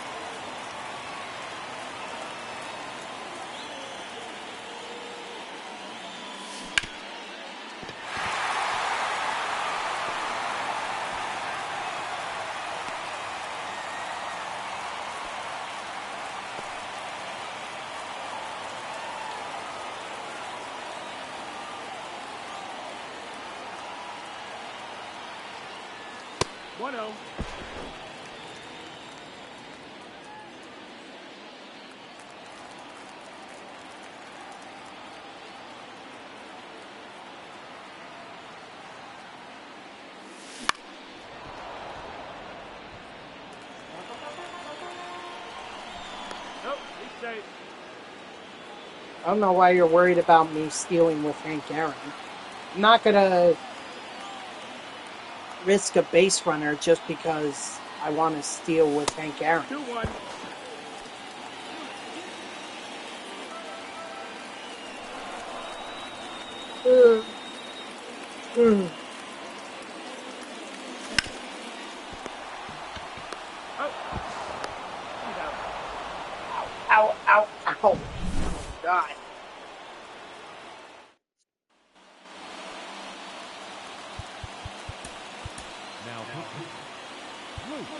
One-zero. Nope, he's safe. I don't know why you're worried about me stealing with Hank Aaron. I'm not gonna risk a base runner just because I want to steal with Hank Aaron. 2-1. Ow, ow, ow. God. now pitching, Luke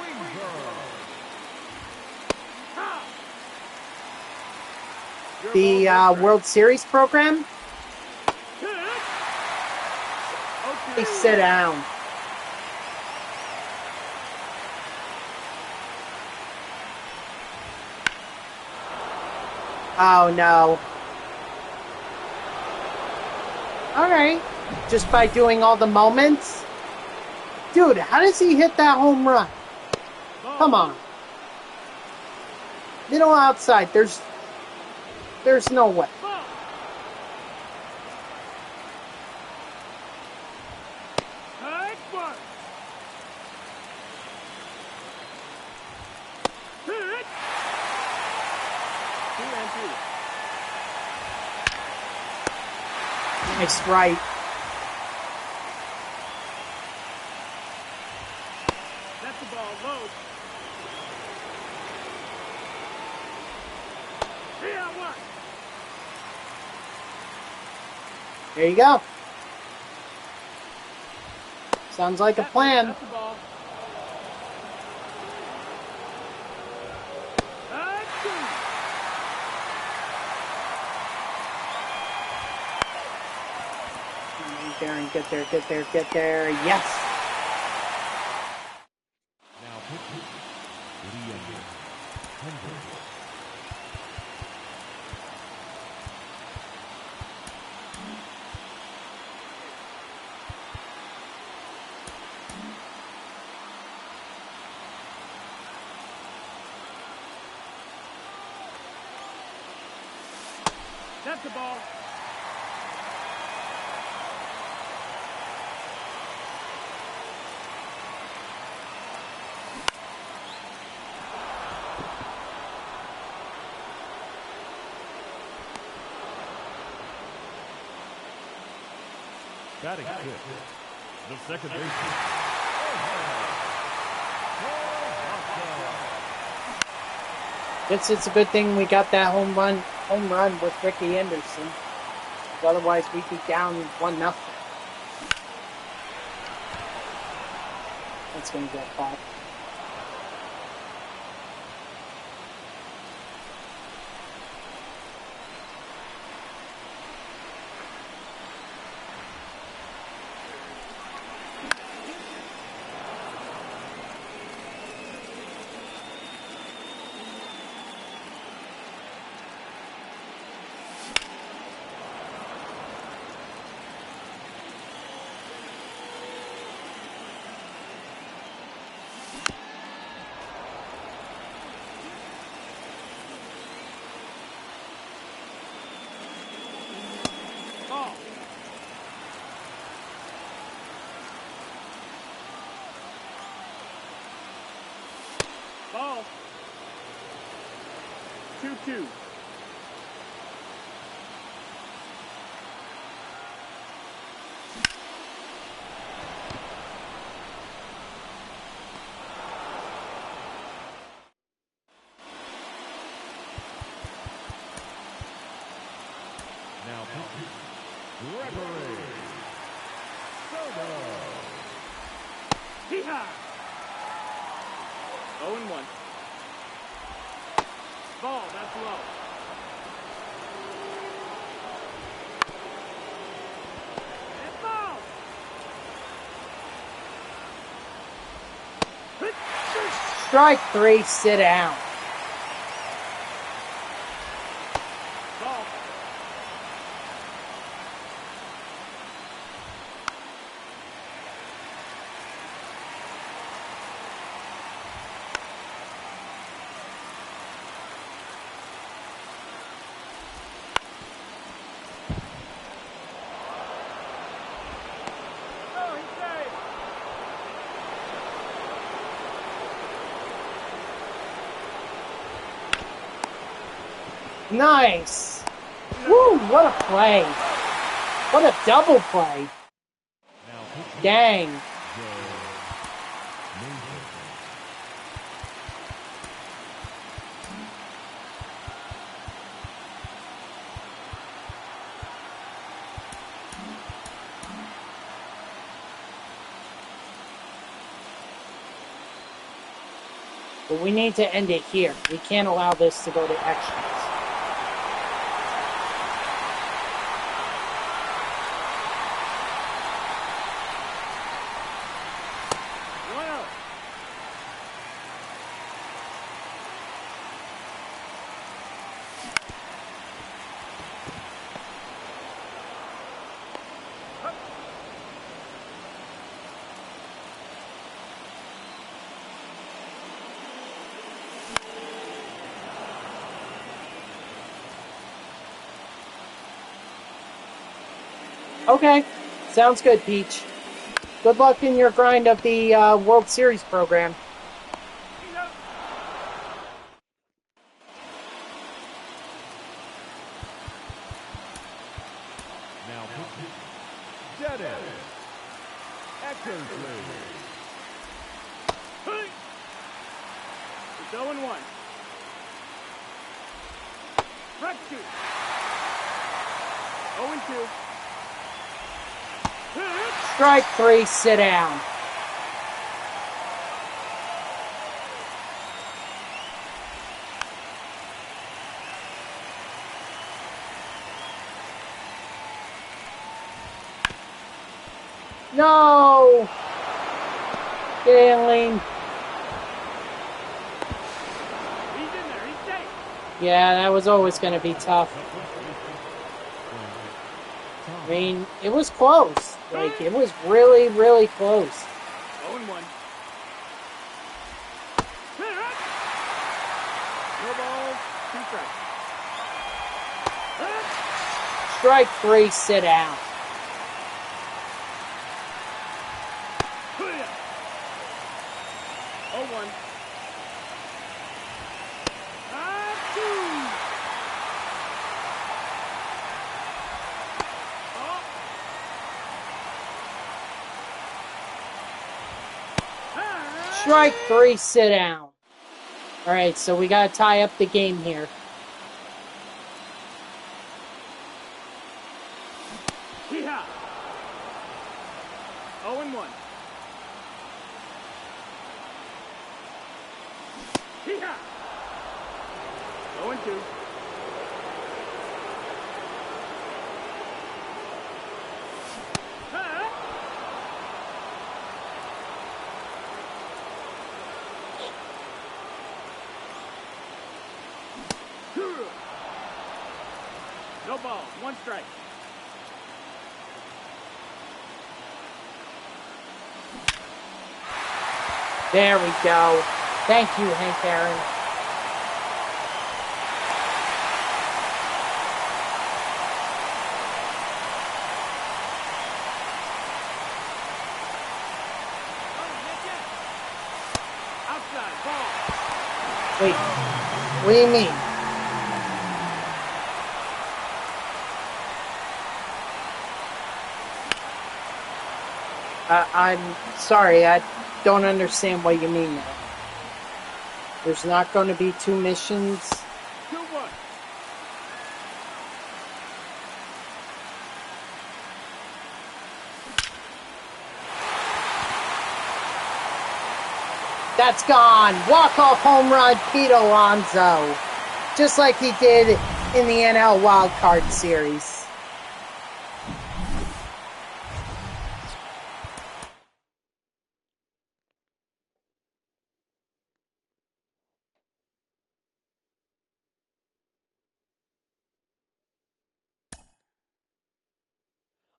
Winger. The World Series program? Hey, sit down. Oh, no. Alright. Just by doing all the moments? Dude, how does he hit that home run? Come on. Middle outside. There's no way. Nice right. That's the ball low. There you go. Sounds like a plan. That's the ball. Get there. Get there. Yes. Now pitching, Leander Hendricks. That's the ball. Batting fifth, the second baseman. Guess it's a good thing we got that home run with Ricky Anderson. Otherwise, we'd be down 1-0. That's gonna get caught. ball. 2-2. Now pitching. Referee. Soto. Hee-haw! 0-1. Ball, that's low. And ball! Strike 3, sit down. Ball. Oh, he's safe. Nice. Woo, what a play. What a double play. Now pitching. Dang. Joe Nathan. But we need to end it here. We can't allow this to go to extras. One out. Okay, sounds good, Peach. Good luck in your grind of the World Series program. He's up. Now pitching. Dennis Eckersley. Hey! It's 0-1. Strike 2. 0-2. Hit! Strike 3, sit down. No! Failing. He's in there. He's safe. Yeah, that was always going to be tough. I mean, it was close. Like, it was really, really close. 0-1. Hit! No balls. 2 strikes. Hit! Strike 3, sit down. Hit! 0-1. Strike 3, sit down. All right, so we got to tie up the game here. Hee-haw! 0-1. Hee-haw! 0-2. Ha! No balls, 1 strike. There we go. Thank you, Hank Aaron. Outside, ball. Wait, what do you mean? I'm sorry, I don't understand what you mean now. There's not going to be 2 missions. 2-1. That's gone. Walk-off home run, Pete Alonso. Just like he did in the NL Wild Card Series.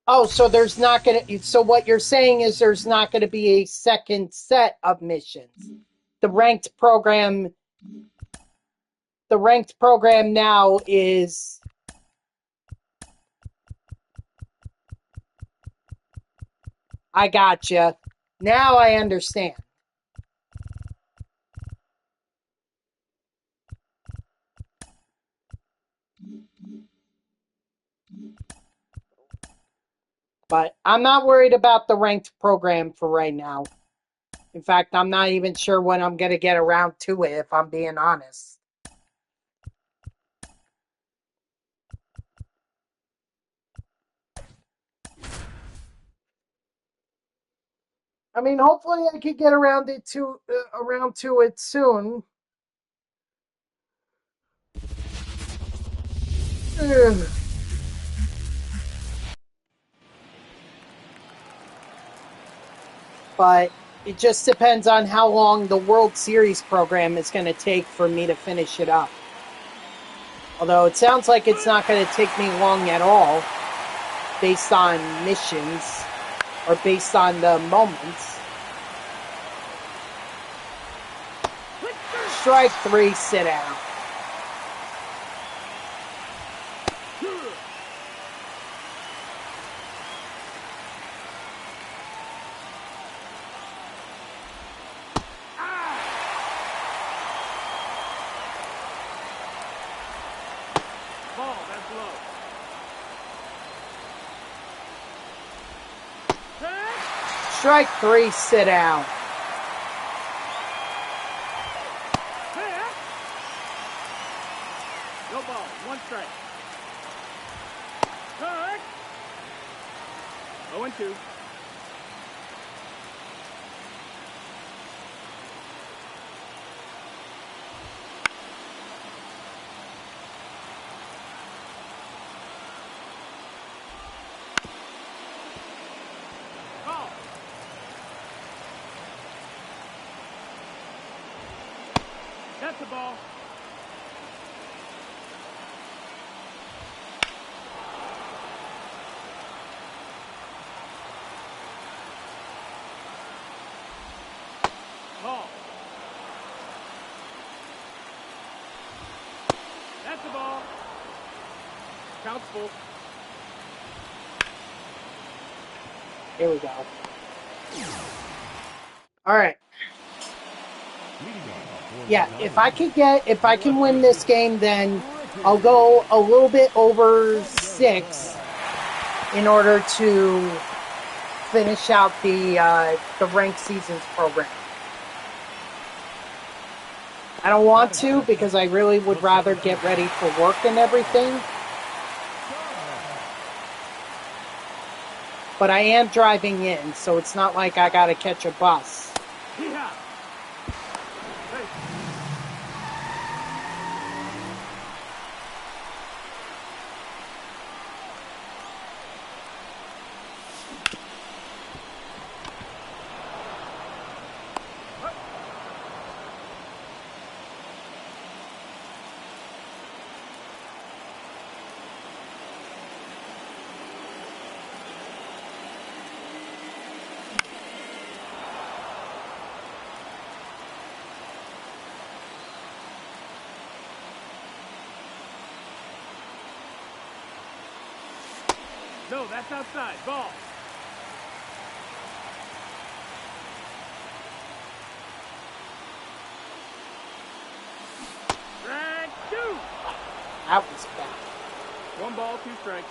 Oh, so there's not going to, so what you're saying is there's not going to be a second set of missions. The ranked program now is, I gotcha. Now I understand. But I'm not worried about the ranked program for right now. In fact, I'm not even sure when I'm going to get around to it, if I'm being honest. I mean, hopefully I could get around to it soon. Ugh. But it just depends on how long the World Series program is going to take for me to finish it up. Although it sounds like it's not going to take me long at all, based on missions, or based on the moments. Strike 3, sit down. Ball, that's low. Strike 3, sit down. No ball, 1 strike. Strike. 0-2. Ball. That's the ball. Ball. That's the ball. Counts full. Here we go. All right. Yeah, if I can win this game, then I'll go a little bit over 6 in order to finish out the ranked seasons program. I don't want to because I really would rather get ready for work and everything. But I am driving in, so it's not like I gotta catch a bus. Yeah. No, that's outside. Ball. That was bad. 1 ball, 2 strikes.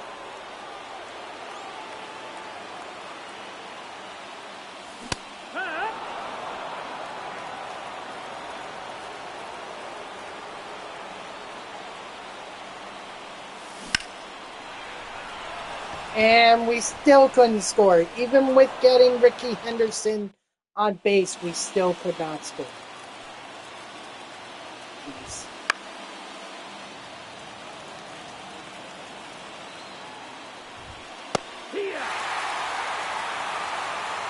And we still couldn't score. Even with getting Ricky Henderson on base, we still could not score. Jeez.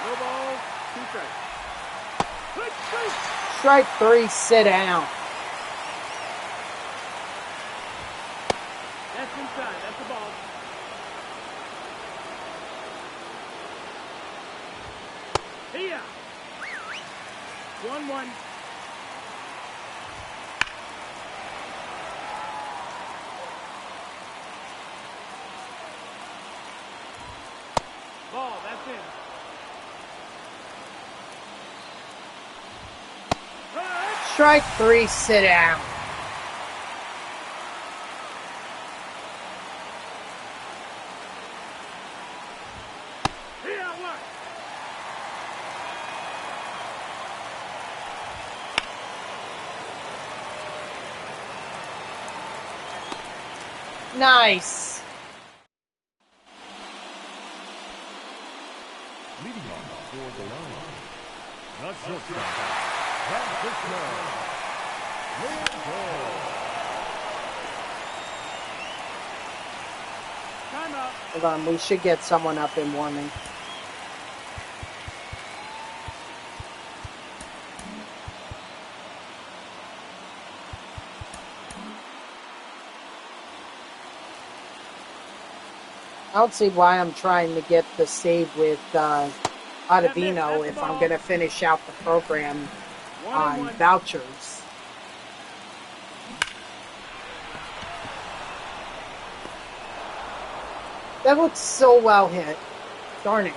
No balls, 2 strikes. Strike 3, sit down. That's inside. That's the ball. Here. 1-1. Ball. That's in. Strike 3, sit down. Here, what? Nice. Leading off for the line. Not shortstop. Francisco. Timeout. Hold on, we should get someone up and warming. I don't see why I'm trying to get the save with Ottavino if I'm going to finish out the program on vouchers. That looks so well hit. Darn it.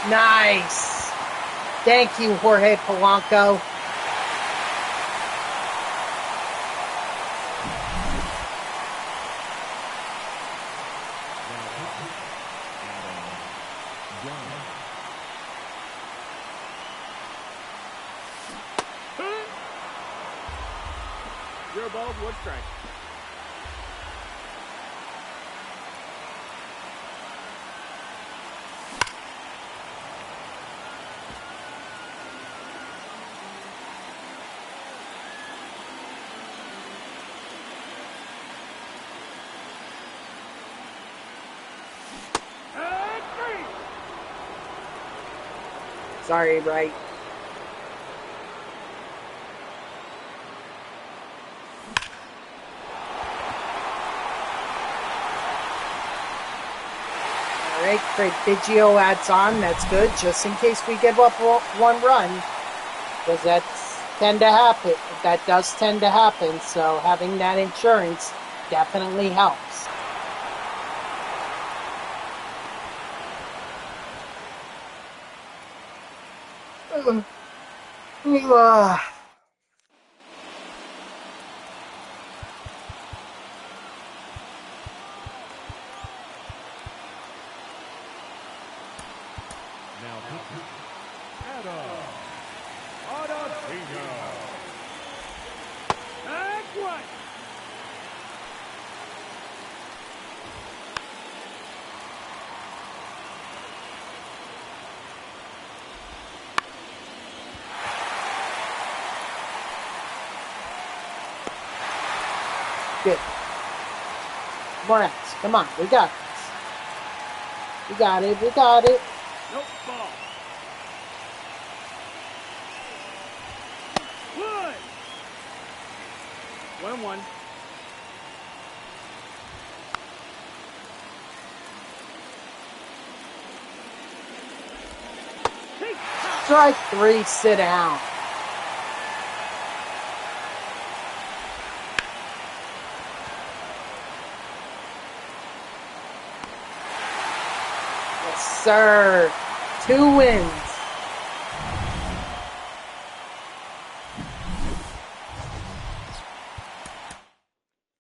Nice. Thank you, Jorge Polanco. Zero balls, 1 strike. Sorry, right. All right, Craig Biggio adds on. That's good, just in case we give up 1 run, because that's tend to happen. That does tend to happen. So having that insurance definitely helps. Now pitching. Ottavino. That's one. Good. More outs. Come on, we got this. We got it. We got it. Nope, ball. Good. 1-1. Strike 3, sit down. Yes, sir. 2 wins.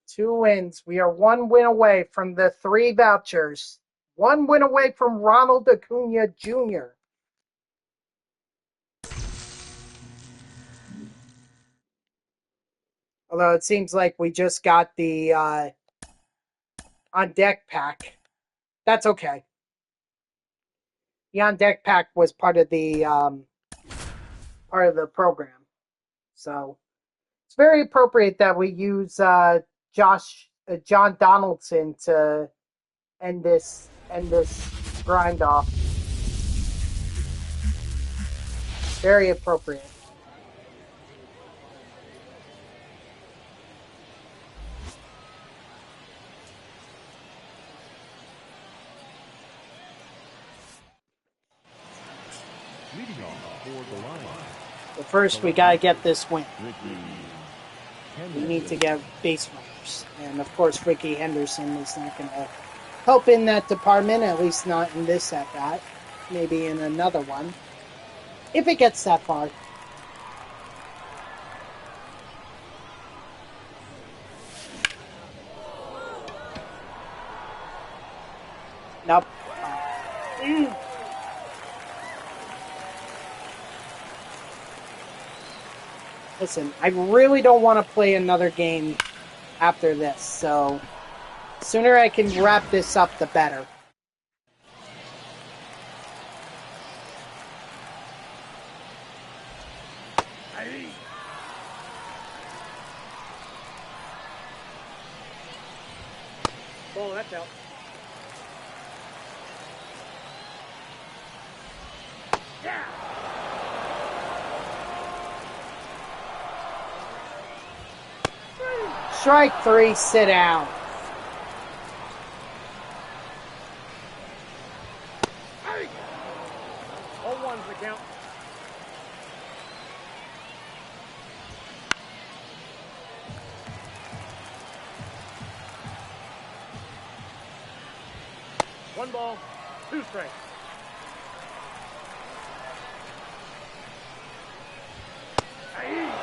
Two wins. We are 1 win away from the 3 vouchers. 1 win away from Ronald Acuna Jr. Although it seems like we just got the on deck pack. That's okay. The on deck pack was part of the program, so it's very appropriate that we use John Donaldson to end this grind off. Very appropriate. Leading off for the line. But first, we gotta get this win. We need to get base runners, and of course, Ricky Henderson is not gonna help in that department. At least not in this at bat. Maybe in another one, if it gets that far. Nope. Listen, I really don't want to play another game after this, so the sooner I can wrap this up, the better. Oh, that's out. Strike 3, sit down. Oh, one's the count. One ball, 2 strikes.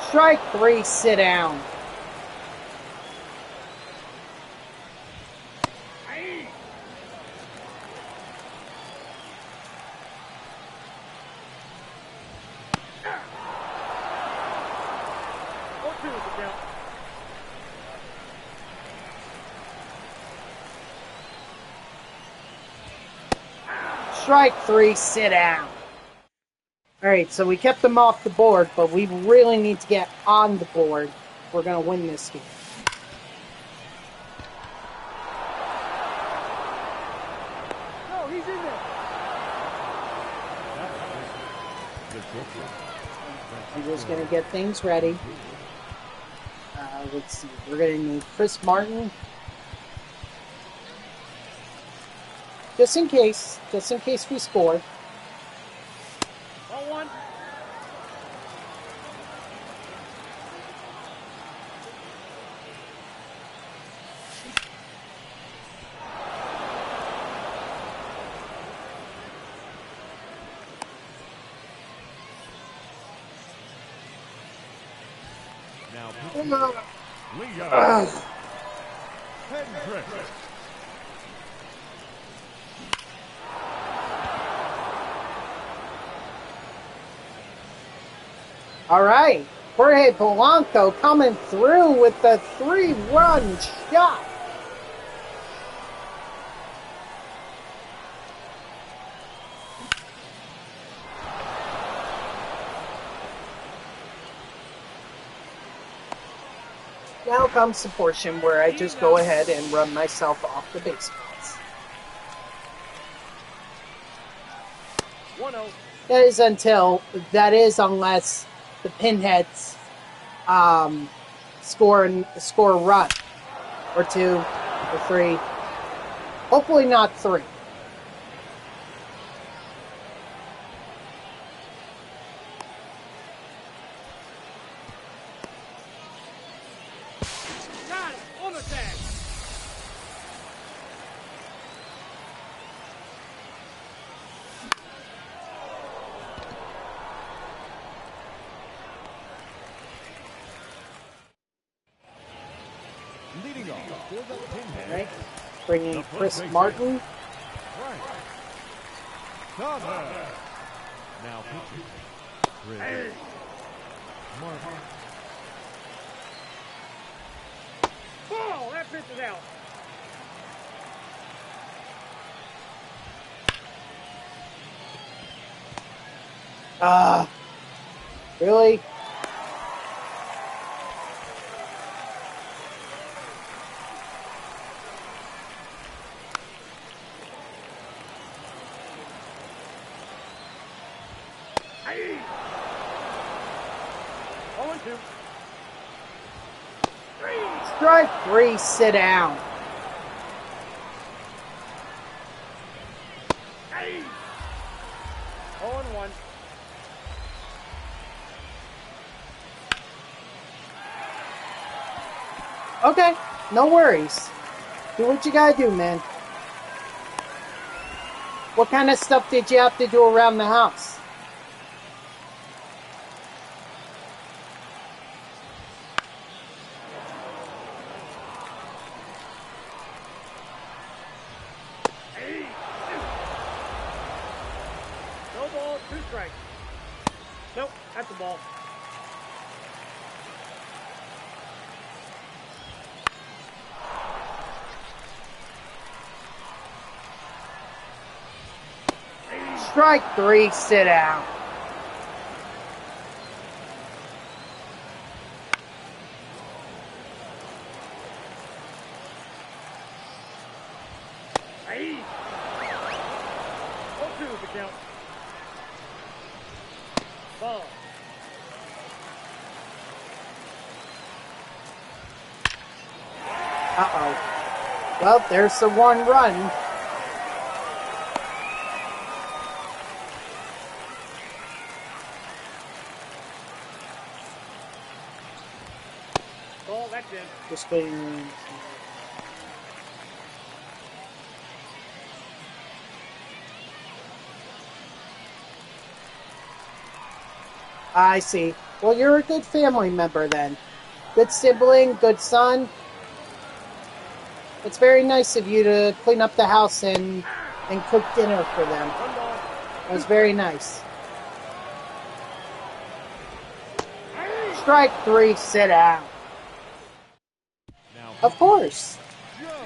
Strike 3, sit down. Strike 3, sit down. Alright, so we kept them off the board, but we really need to get on the board if we're going to win this game. No, he's in there. I'm just going to get things ready. Let's see, we're going to need Chris Martin. Just in case we score. Ball 1. Now, Leo Hendricks. All right, Jorge Polanco coming through with the 3-run shot. Now comes the portion where I just go ahead and run myself off the baseballs. 1-0. That is unless the Pinheads score a run or 2 or 3. Hopefully not 3. Got it. On the tag. For the pinhead, Right. Bringing the first Chris baseman, Martin. Frank Thomas. Now pitching, Chris Martin. Ball! That pitch is out. Really? Hey! 0-2. Strike 3, sit down. Hey! 0-1. Okay, no worries. Do what you gotta do, man. What kind of stuff did you have to do around the house? Hey! No ball, 2 strikes. Nope, that's the ball. Strike 3, sit down. Hey! 0-2 the count. Ball. Uh-oh. Well, there's the 1 run. Ball, that's in. Just being... I see. Well, you're a good family member then. Good sibling, good son. It's very nice of you to clean up the house and cook dinner for them. 1 ball. That was very nice. Strike 3, sit down. Now Of course. Joe Nathan.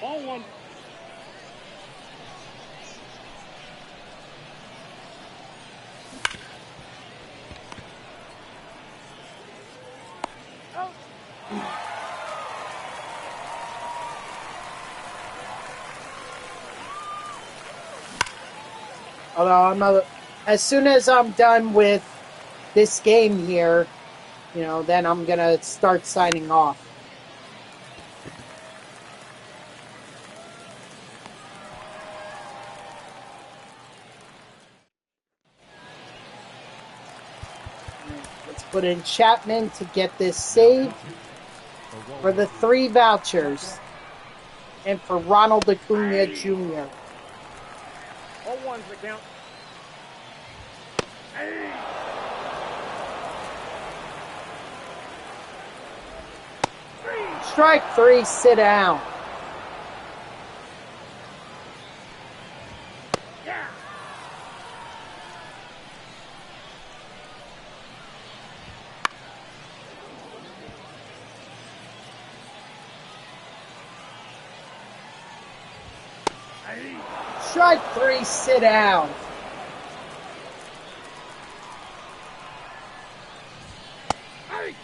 Ball 1. Oh! Although as soon as I'm done with this game here, then I'm gonna start signing off. Let's put in Chapman to get this saved for the 3 vouchers and for Ronald Acuna Jr. 0-1's the count. Hey! Strike 3, sit down. Yeah! Hey! Strike 3, sit down. Hey!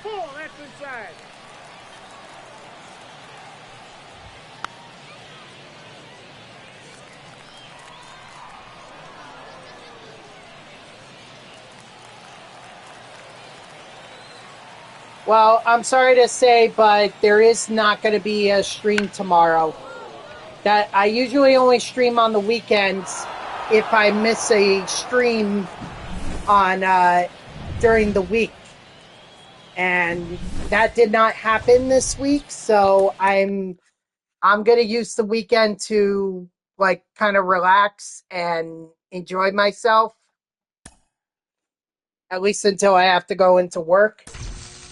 Ball, that's inside. Well, I'm sorry to say, but there is not going to be a stream tomorrow. That I usually only stream on the weekends if I miss a stream on during the week. And that did not happen this week, so I'm going to use the weekend to like kind of relax and enjoy myself, at least until I have to go into work,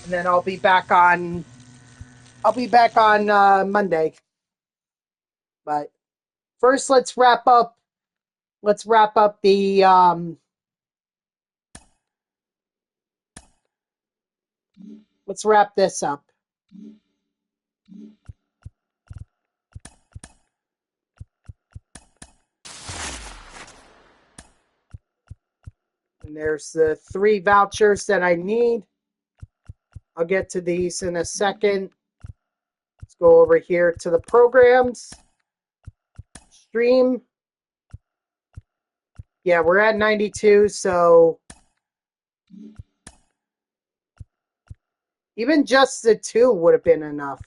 and then I'll be back on Monday. But first, let's wrap up the let's wrap this up. And there's the 3 vouchers that I need. I'll get to these in a second. Let's go over here to the programs. Stream. Yeah, we're at 92, so even just the 2 would have been enough.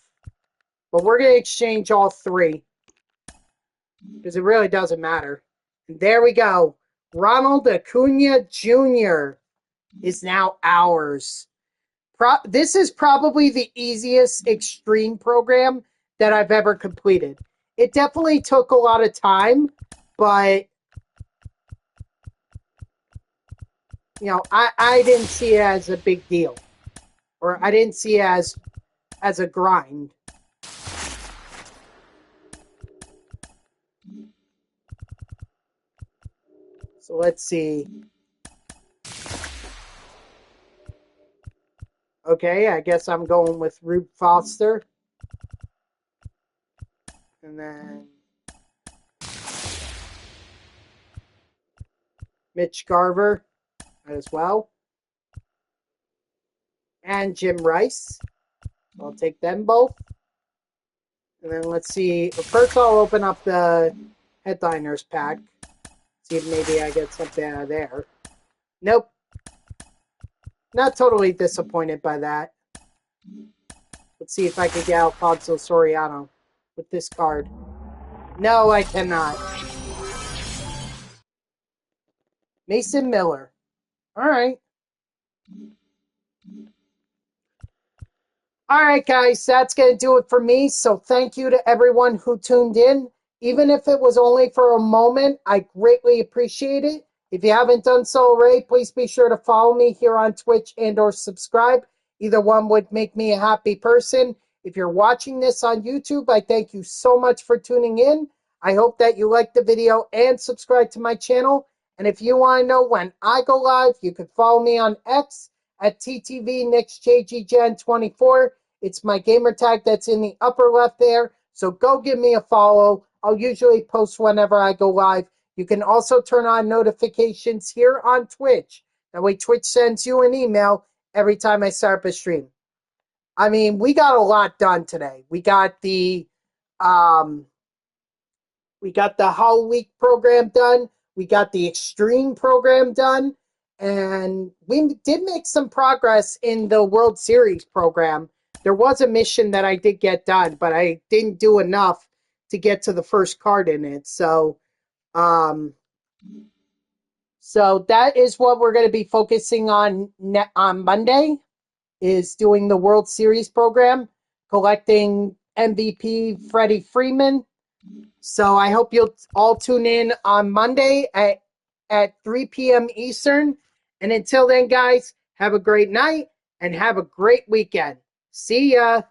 But we're going to exchange all 3 because it really doesn't matter. And there we go. Ronald Acuna Jr. is now ours. This is probably the easiest extreme program that I've ever completed. It definitely took a lot of time, but you know, I didn't see it as a big deal, or I didn't see it as a grind. So let's see. Okay, I guess I'm going with Rube Foster. And then Mitch Garver as well. And Jim Rice. I'll take them both. And then let's see. First, I'll open up the Headliners pack. See if maybe I get something out of there. Nope. Not totally disappointed by that. Let's see if I can get Alfonso Soriano with this card. No, I cannot. Mason Miller. All right. All right, guys, that's going to do it for me. So thank you to everyone who tuned in. Even if it was only for a moment, I greatly appreciate it. If you haven't done so already, please be sure to follow me here on Twitch and or subscribe. Either one would make me a happy person. If you're watching this on YouTube, I thank you so much for tuning in. I hope that you liked the video and subscribe to my channel. And if you want to know when I go live, you can follow me on X at TTVNextJGGen24. It's my gamer tag that's in the upper left there. So go give me a follow. I'll usually post whenever I go live. You can also turn on notifications here on Twitch. That way Twitch sends you an email every time I start up a stream. I mean, we got a lot done today. We got the Halloweek program done. We got the Extreme program done. And we did make some progress in the World Series program. There was a mission that I did get done, but I didn't do enough to get to the first card in it. So that is what we're going to be focusing on Monday, is doing the World Series program, collecting MVP Freddie Freeman. So I hope you'll all tune in on Monday at 3 p.m. Eastern. And until then, guys, have a great night and have a great weekend. See ya.